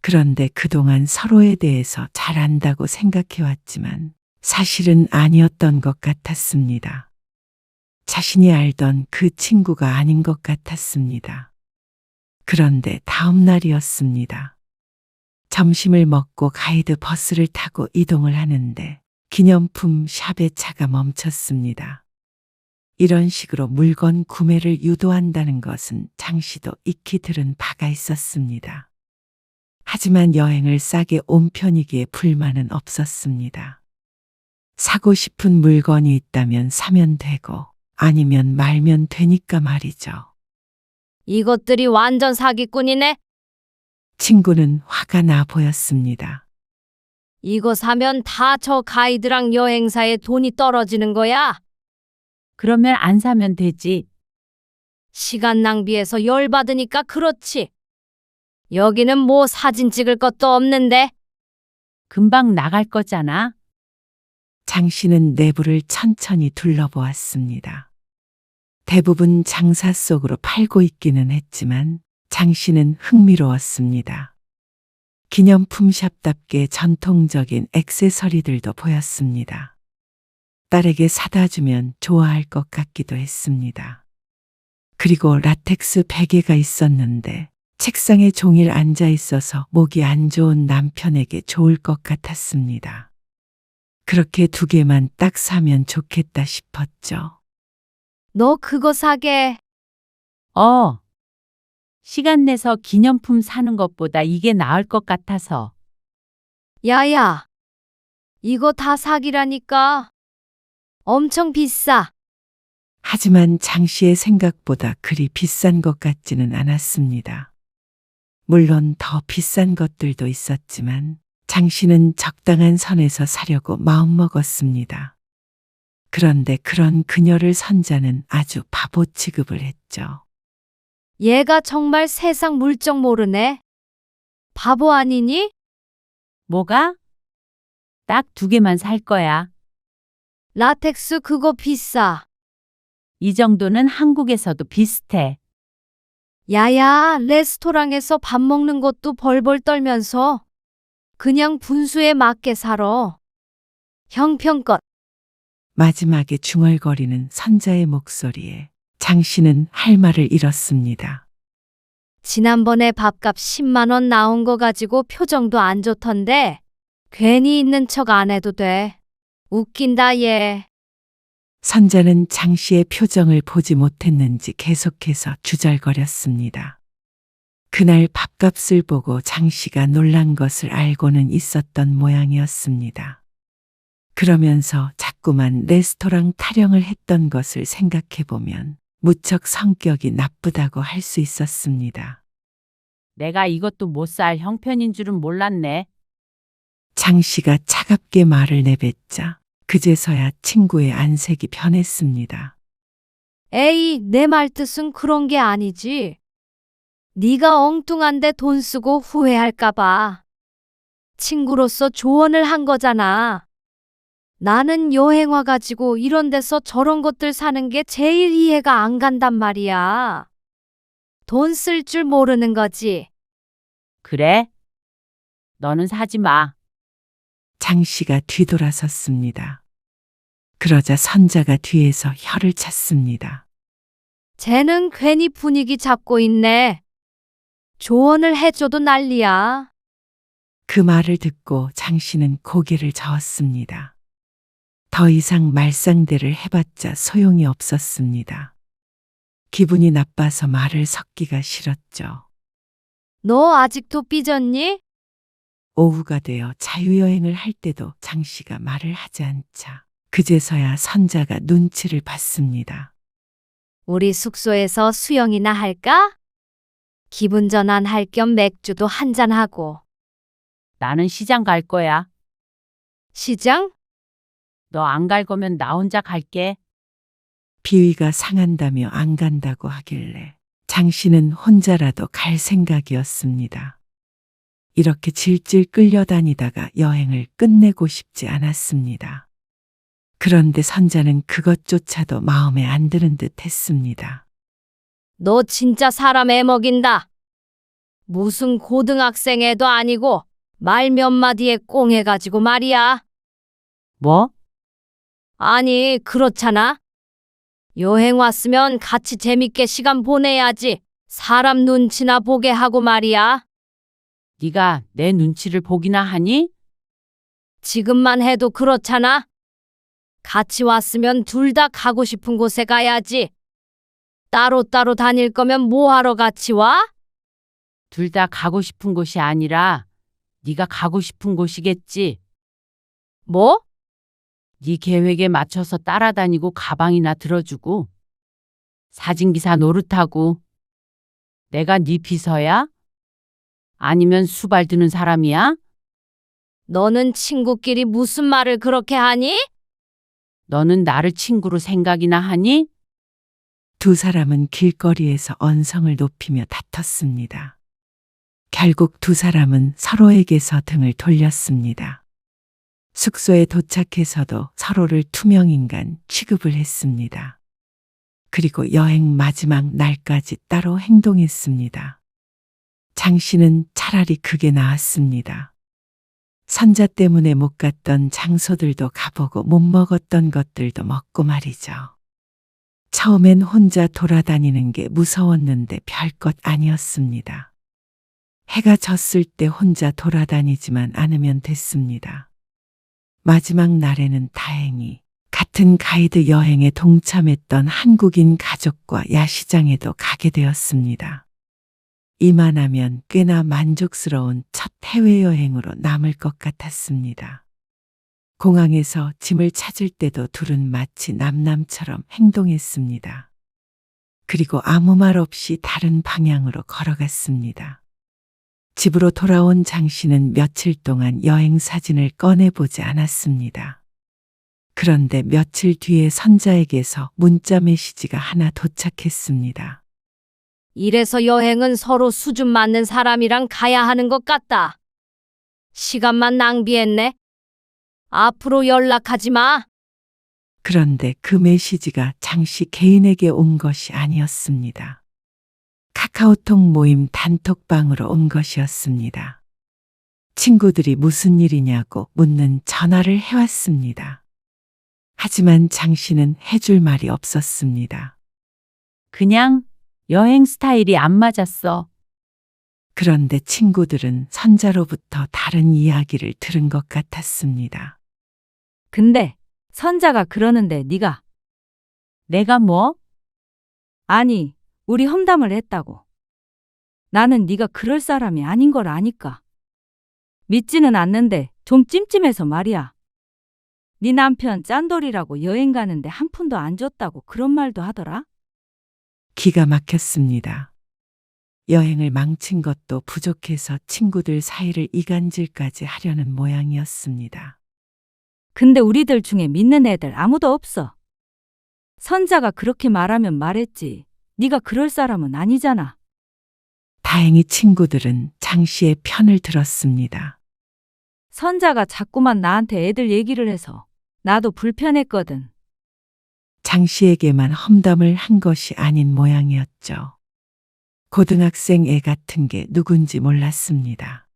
그런데 그동안 서로에 대해서 잘 안다고 생각해왔지만 사실은 아니었던 것 같았습니다. 자신이 알던 그 친구가 아닌 것 같았습니다. 그런데 다음 날이었습니다. 점심을 먹고 가이드 버스를 타고 이동을 하는데 기념품 샵의 차가 멈췄습니다. 이런 식으로 물건 구매를 유도한다는 것은 장 씨도 익히 들은 바가 있었습니다. 하지만 여행을 싸게 온 편이기에 불만은 없었습니다. 사고 싶은 물건이 있다면 사면 되고 아니면 말면 되니까 말이죠. 이것들이 완전 사기꾼이네. 친구는 화가 나 보였습니다. 이거 사면 다 저 가이드랑 여행사에 돈이 떨어지는 거야. 그러면 안 사면 되지. 시간 낭비해서 열받으니까 그렇지. 여기는 뭐 사진 찍을 것도 없는데. 금방 나갈 거잖아. 장 씨는 내부를 천천히 둘러보았습니다. 대부분 장사 속으로 팔고 있기는 했지만 장 씨는 흥미로웠습니다. 기념품샵답게 전통적인 액세서리들도 보였습니다. 딸에게 사다 주면 좋아할 것 같기도 했습니다. 그리고 라텍스 베개가 있었는데 책상에 종일 앉아 있어서 목이 안 좋은 남편에게 좋을 것 같았습니다. 그렇게 2개만 딱 사면 좋겠다 싶었죠. 너 그거 사게. 시간 내서 기념품 사는 것보다 이게 나을 것 같아서. 야야, 이거 다 사기라니까. 엄청 비싸. 하지만 장 씨의 생각보다 그리 비싼 것 같지는 않았습니다. 물론 더 비싼 것들도 있었지만 장 씨는 적당한 선에서 사려고 마음먹었습니다. 그런데 그런 그녀를 선자는 아주 바보 취급을 했죠. 얘가 정말 세상 물정 모르네. 바보 아니니? 뭐가? 딱 2개만 살 거야. 라텍스 그거 비싸. 이 정도는 한국에서도 비슷해. 야야, 레스토랑에서 밥 먹는 것도 벌벌 떨면서 그냥 분수에 맞게 살아. 형편껏. 마지막에 중얼거리는 선자의 목소리에 장 씨는 할 말을 잃었습니다. 지난번에 밥값 10만 원 나온 거 가지고 표정도 안 좋던데 괜히 있는 척 안 해도 돼. 웃긴다 얘. 선자는 장 씨의 표정을 보지 못했는지 계속해서 주절거렸습니다. 그날 밥값을 보고 장 씨가 놀란 것을 알고는 있었던 모양이었습니다. 그러면서 자꾸만 레스토랑 타령을 했던 것을 생각해보면 무척 성격이 나쁘다고 할 수 있었습니다. 내가 이것도 못 살 형편인 줄은 몰랐네. 장 씨가 차갑게 말을 내뱉자 그제서야 친구의 안색이 변했습니다. 에이, 내 말 뜻은 그런 게 아니지. 네가 엉뚱한데 돈 쓰고 후회할까 봐. 친구로서 조언을 한 거잖아. 나는 여행 와가지고 이런 데서 저런 것들 사는 게 제일 이해가 안 간단 말이야. 돈 쓸 줄 모르는 거지. 그래? 너는 사지 마. 장 씨가 뒤돌아섰습니다. 그러자 선자가 뒤에서 혀를 찼습니다. 쟤는 괜히 분위기 잡고 있네. 조언을 해줘도 난리야. 그 말을 듣고 장 씨는 고개를 저었습니다. 더 이상 말상대를 해봤자 소용이 없었습니다. 기분이 나빠서 말을 섞기가 싫었죠. 너 아직도 삐졌니? 오후가 되어 자유여행을 할 때도 장 씨가 말을 하지 않자 그제서야 선자가 눈치를 봤습니다. 우리 숙소에서 수영이나 할까? 기분 전환할 겸 맥주도 한잔하고. 나는 시장 갈 거야. 시장? 너 안 갈 거면 나 혼자 갈게. 비위가 상한다며 안 간다고 하길래 장 씨는 혼자라도 갈 생각이었습니다. 이렇게 질질 끌려다니다가 여행을 끝내고 싶지 않았습니다. 그런데 선자는 그것조차도 마음에 안 드는 듯 했습니다. 너 진짜 사람 애먹인다. 무슨 고등학생 애도 아니고 말 몇 마디에 꽁해가지고 말이야. 뭐? 아니, 그렇잖아. 여행 왔으면 같이 재밌게 시간 보내야지. 사람 눈치나 보게 하고 말이야. 네가 내 눈치를 보기나 하니? 지금만 해도 그렇잖아. 같이 왔으면 둘 다 가고 싶은 곳에 가야지. 따로따로 다닐 거면 뭐하러 같이 와? 둘 다 가고 싶은 곳이 아니라 네가 가고 싶은 곳이겠지. 뭐? 네 계획에 맞춰서 따라다니고 가방이나 들어주고 사진기사 노릇하고. 내가 네 비서야? 아니면 수발 드는 사람이야? 너는 친구끼리 무슨 말을 그렇게 하니? 너는 나를 친구로 생각이나 하니? 두 사람은 길거리에서 언성을 높이며 다퉜습니다. 결국 두 사람은 서로에게서 등을 돌렸습니다. 숙소에 도착해서도 서로를 투명인간 취급을 했습니다. 그리고 여행 마지막 날까지 따로 행동했습니다. 장 씨는 차라리 그게 나았습니다. 선자 때문에 못 갔던 장소들도 가보고 못 먹었던 것들도 먹고 말이죠. 처음엔 혼자 돌아다니는 게 무서웠는데 별것 아니었습니다. 해가 졌을 때 혼자 돌아다니지만 않으면 됐습니다. 마지막 날에는 다행히 같은 가이드 여행에 동참했던 한국인 가족과 야시장에도 가게 되었습니다. 이만하면 꽤나 만족스러운 첫 해외여행으로 남을 것 같았습니다. 공항에서 짐을 찾을 때도 둘은 마치 남남처럼 행동했습니다. 그리고 아무 말 없이 다른 방향으로 걸어갔습니다. 집으로 돌아온 장 씨는 며칠 동안 여행 사진을 꺼내보지 않았습니다. 그런데 며칠 뒤에 선자에게서 문자 메시지가 하나 도착했습니다. 이래서 여행은 서로 수준 맞는 사람이랑 가야 하는 것 같다. 시간만 낭비했네. 앞으로 연락하지 마. 그런데 그 메시지가 장 씨 개인에게 온 것이 아니었습니다. 카카오톡 모임 단톡방으로 온 것이었습니다. 친구들이 무슨 일이냐고 묻는 전화를 해왔습니다. 하지만 장 씨는 해줄 말이 없었습니다. 그냥 여행 스타일이 안 맞았어. 그런데 친구들은 선자로부터 다른 이야기를 들은 것 같았습니다. 근데 선자가 그러는데 네가 내가 뭐? 아니, 우리 험담을 했다고. 나는 네가 그럴 사람이 아닌 걸 아니까. 믿지는 않는데 좀 찜찜해서 말이야. 네 남편 짠돌이라고 여행 가는데 한 푼도 안 줬다고 그런 말도 하더라. 기가 막혔습니다. 여행을 망친 것도 부족해서 친구들 사이를 이간질까지 하려는 모양이었습니다. 근데 우리들 중에 믿는 애들 아무도 없어. 선자가 그렇게 말하면 말했지. 네가 그럴 사람은 아니잖아. 다행히 친구들은 장 씨의 편을 들었습니다. 선자가 자꾸만 나한테 애들 얘기를 해서 나도 불편했거든. 장 씨에게만 험담을 한 것이 아닌 모양이었죠. 고등학생 애 같은 게 누군지 몰랐습니다.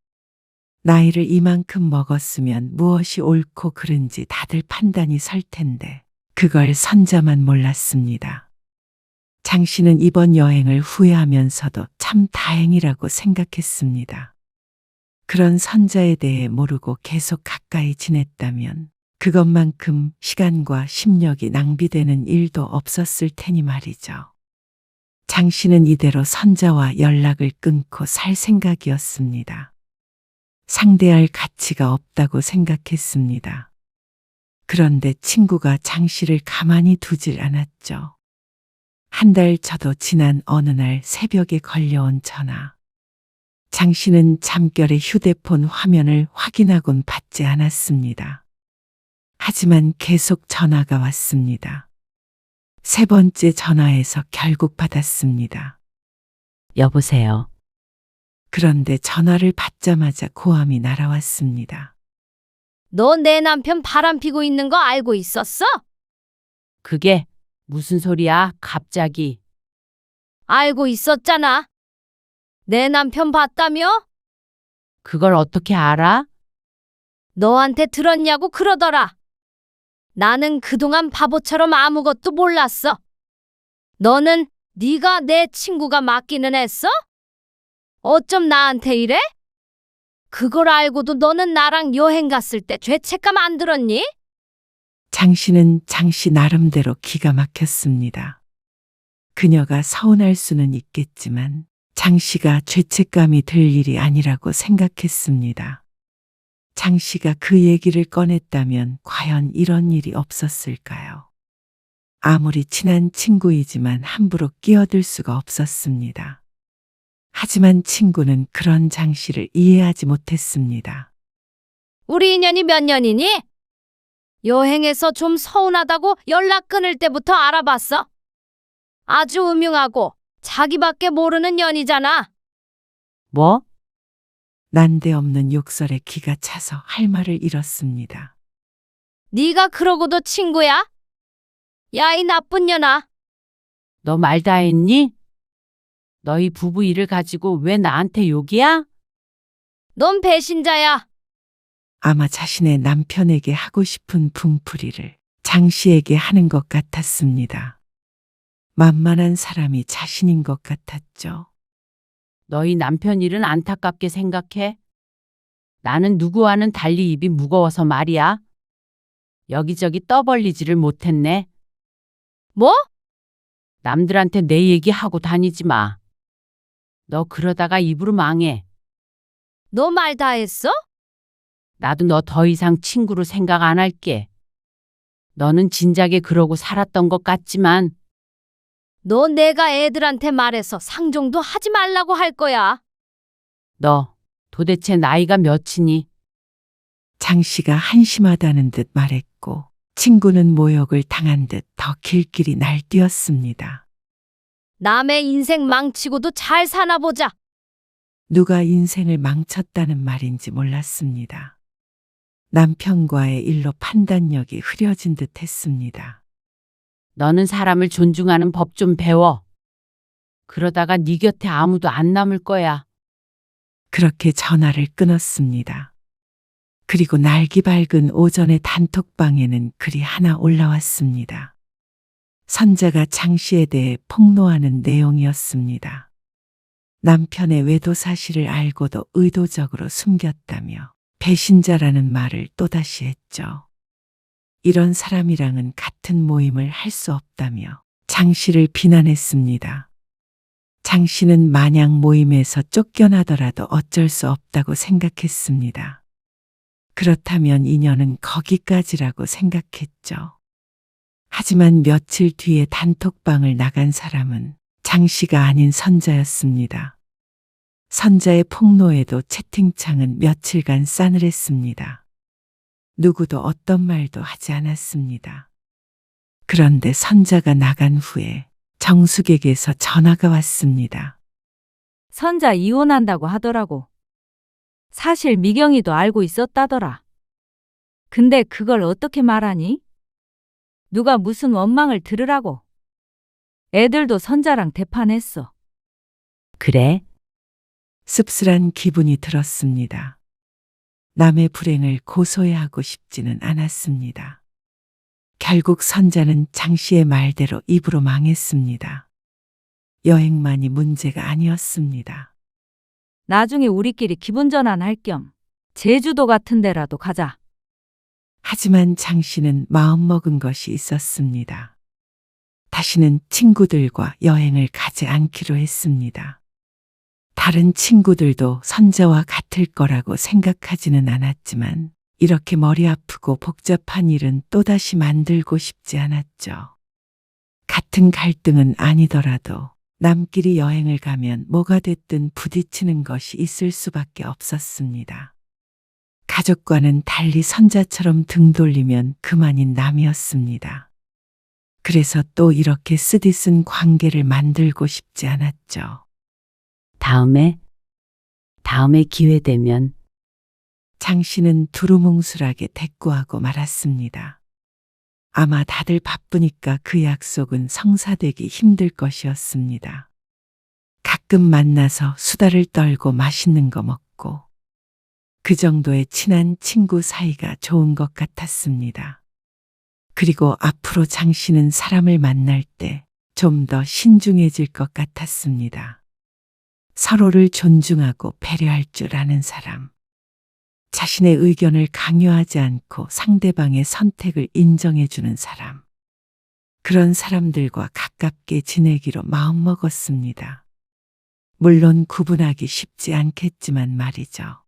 나이를 이만큼 먹었으면 무엇이 옳고 그른지 다들 판단이 설 텐데 그걸 선자만 몰랐습니다. 장 씨는 이번 여행을 후회하면서도 참 다행이라고 생각했습니다. 그런 선자에 대해 모르고 계속 가까이 지냈다면 그것만큼 시간과 심력이 낭비되는 일도 없었을 테니 말이죠. 장 씨는 이대로 선자와 연락을 끊고 살 생각이었습니다. 상대할 가치가 없다고 생각했습니다. 그런데 친구가 장 씨를 가만히 두질 않았죠. 한 달 저도 지난 어느 날 새벽에 걸려온 전화. 장 씨는 잠결에 휴대폰 화면을 확인하곤 받지 않았습니다. 하지만 계속 전화가 왔습니다. 세 번째 전화에서 결국 받았습니다. 여보세요. 그런데 전화를 받자마자 고함이 날아왔습니다. 너 내 남편 바람 피고 있는 거 알고 있었어? 그게 무슨 소리야, 갑자기. 알고 있었잖아. 내 남편 봤다며? 그걸 어떻게 알아? 너한테 들었냐고 그러더라. 나는 그동안 바보처럼 아무것도 몰랐어. 너는 네가 내 친구가 맞기는 했어? 어쩜 나한테 이래? 그걸 알고도 너는 나랑 여행 갔을 때 죄책감 안 들었니? 장 씨는 장 씨 나름대로 기가 막혔습니다. 그녀가 서운할 수는 있겠지만 장 씨가 죄책감이 들 일이 아니라고 생각했습니다. 장 씨가 그 얘기를 꺼냈다면 과연 이런 일이 없었을까요? 아무리 친한 친구이지만 함부로 끼어들 수가 없었습니다. 하지만 친구는 그런 장 씨를 이해하지 못했습니다. 우리 인연이 몇 년이니? 여행에서 좀 서운하다고 연락 끊을 때부터 알아봤어. 아주 음흉하고 자기밖에 모르는 년이잖아. 뭐? 난데없는 욕설에 기가 차서 할 말을 잃었습니다. 네가 그러고도 친구야? 야, 이 나쁜 년아. 너 말 다 했니? 너희 부부 일을 가지고 왜 나한테 욕이야? 넌 배신자야. 아마 자신의 남편에게 하고 싶은 붕풀이를 장 씨에게 하는 것 같았습니다. 만만한 사람이 자신인 것 같았죠. 너희 남편 일은 안타깝게 생각해? 나는 누구와는 달리 입이 무거워서 말이야. 여기저기 떠벌리지를 못했네. 뭐? 남들한테 내 얘기하고 다니지 마. 너 그러다가 입으로 망해. 너 말 다 했어? 나도 너 더 이상 친구로 생각 안 할게. 너는 진작에 그러고 살았던 것 같지만 너 내가 애들한테 말해서 상종도 하지 말라고 할 거야. 너 도대체 나이가 몇이니? 장 씨가 한심하다는 듯 말했고 친구는 모욕을 당한 듯 더 길길이 날뛰었습니다. 남의 인생 망치고도 잘 사나 보자. 누가 인생을 망쳤다는 말인지 몰랐습니다. 남편과의 일로 판단력이 흐려진 듯 했습니다. 너는 사람을 존중하는 법 좀 배워. 그러다가 네 곁에 아무도 안 남을 거야. 그렇게 전화를 끊었습니다. 그리고 날기 밝은 오전의 단톡방에는 글이 하나 올라왔습니다. 선자가 장 씨에 대해 폭로하는 내용이었습니다. 남편의 외도 사실을 알고도 의도적으로 숨겼다며 배신자라는 말을 또다시 했죠. 이런 사람이랑은 같은 모임을 할 수 없다며 장 씨를 비난했습니다. 장 씨는 마냥 모임에서 쫓겨나더라도 어쩔 수 없다고 생각했습니다. 그렇다면 인연은 거기까지라고 생각했죠. 하지만 며칠 뒤에 단톡방을 나간 사람은 장 씨가 아닌 선자였습니다. 선자의 폭로에도 채팅창은 며칠간 싸늘했습니다. 누구도 어떤 말도 하지 않았습니다. 그런데 선자가 나간 후에 정숙에게서 전화가 왔습니다. 선자 이혼한다고 하더라고. 사실 미경이도 알고 있었다더라. 근데 그걸 어떻게 말하니? 누가 무슨 원망을 들으라고. 애들도 선자랑 대판했어. 그래? 씁쓸한 기분이 들었습니다. 남의 불행을 고소해 하고 싶지는 않았습니다. 결국 선자는 장 씨의 말대로 입으로 망했습니다. 여행만이 문제가 아니었습니다. 나중에 우리끼리 기분 전환할 겸 제주도 같은 데라도 가자. 하지만 장 씨는 마음먹은 것이 있었습니다. 다시는 친구들과 여행을 가지 않기로 했습니다. 다른 친구들도 선자와 같을 거라고 생각하지는 않았지만 이렇게 머리 아프고 복잡한 일은 또다시 만들고 싶지 않았죠. 같은 갈등은 아니더라도 남끼리 여행을 가면 뭐가 됐든 부딪히는 것이 있을 수밖에 없었습니다. 가족과는 달리 선자처럼 등 돌리면 그만인 남이었습니다. 그래서 또 이렇게 쓰디쓴 관계를 만들고 싶지 않았죠. 다음에 기회 되면 장 씨는 두루뭉술하게 대꾸하고 말았습니다. 아마 다들 바쁘니까 그 약속은 성사되기 힘들 것이었습니다. 가끔 만나서 수다를 떨고 맛있는 거 먹고 그 정도의 친한 친구 사이가 좋은 것 같았습니다. 그리고 앞으로 장 씨는 사람을 만날 때 좀 더 신중해질 것 같았습니다. 서로를 존중하고 배려할 줄 아는 사람. 자신의 의견을 강요하지 않고 상대방의 선택을 인정해주는 사람. 그런 사람들과 가깝게 지내기로 마음먹었습니다. 물론 구분하기 쉽지 않겠지만 말이죠.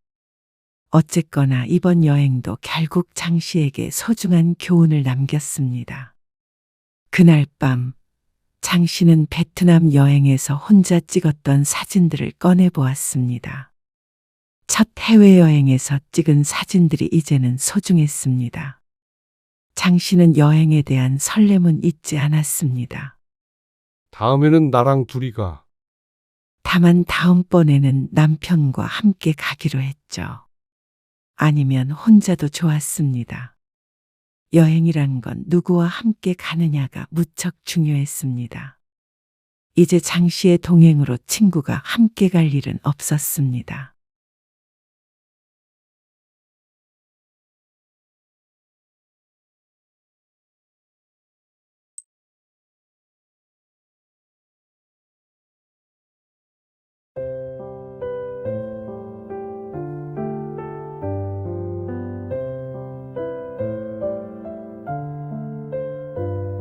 어쨌거나 이번 여행도 결국 장 씨에게 소중한 교훈을 남겼습니다. 그날 밤, 장 씨는 베트남 여행에서 혼자 찍었던 사진들을 꺼내보았습니다. 첫 해외여행에서 찍은 사진들이 이제는 소중했습니다. 장 씨는 여행에 대한 설렘은 잊지 않았습니다. 다음에는 나랑 둘이 가. 다만 다음번에는 남편과 함께 가기로 했죠. 아니면 혼자도 좋았습니다. 여행이란 건 누구와 함께 가느냐가 무척 중요했습니다. 이제 장 씨의 동행으로 친구가 함께 갈 일은 없었습니다.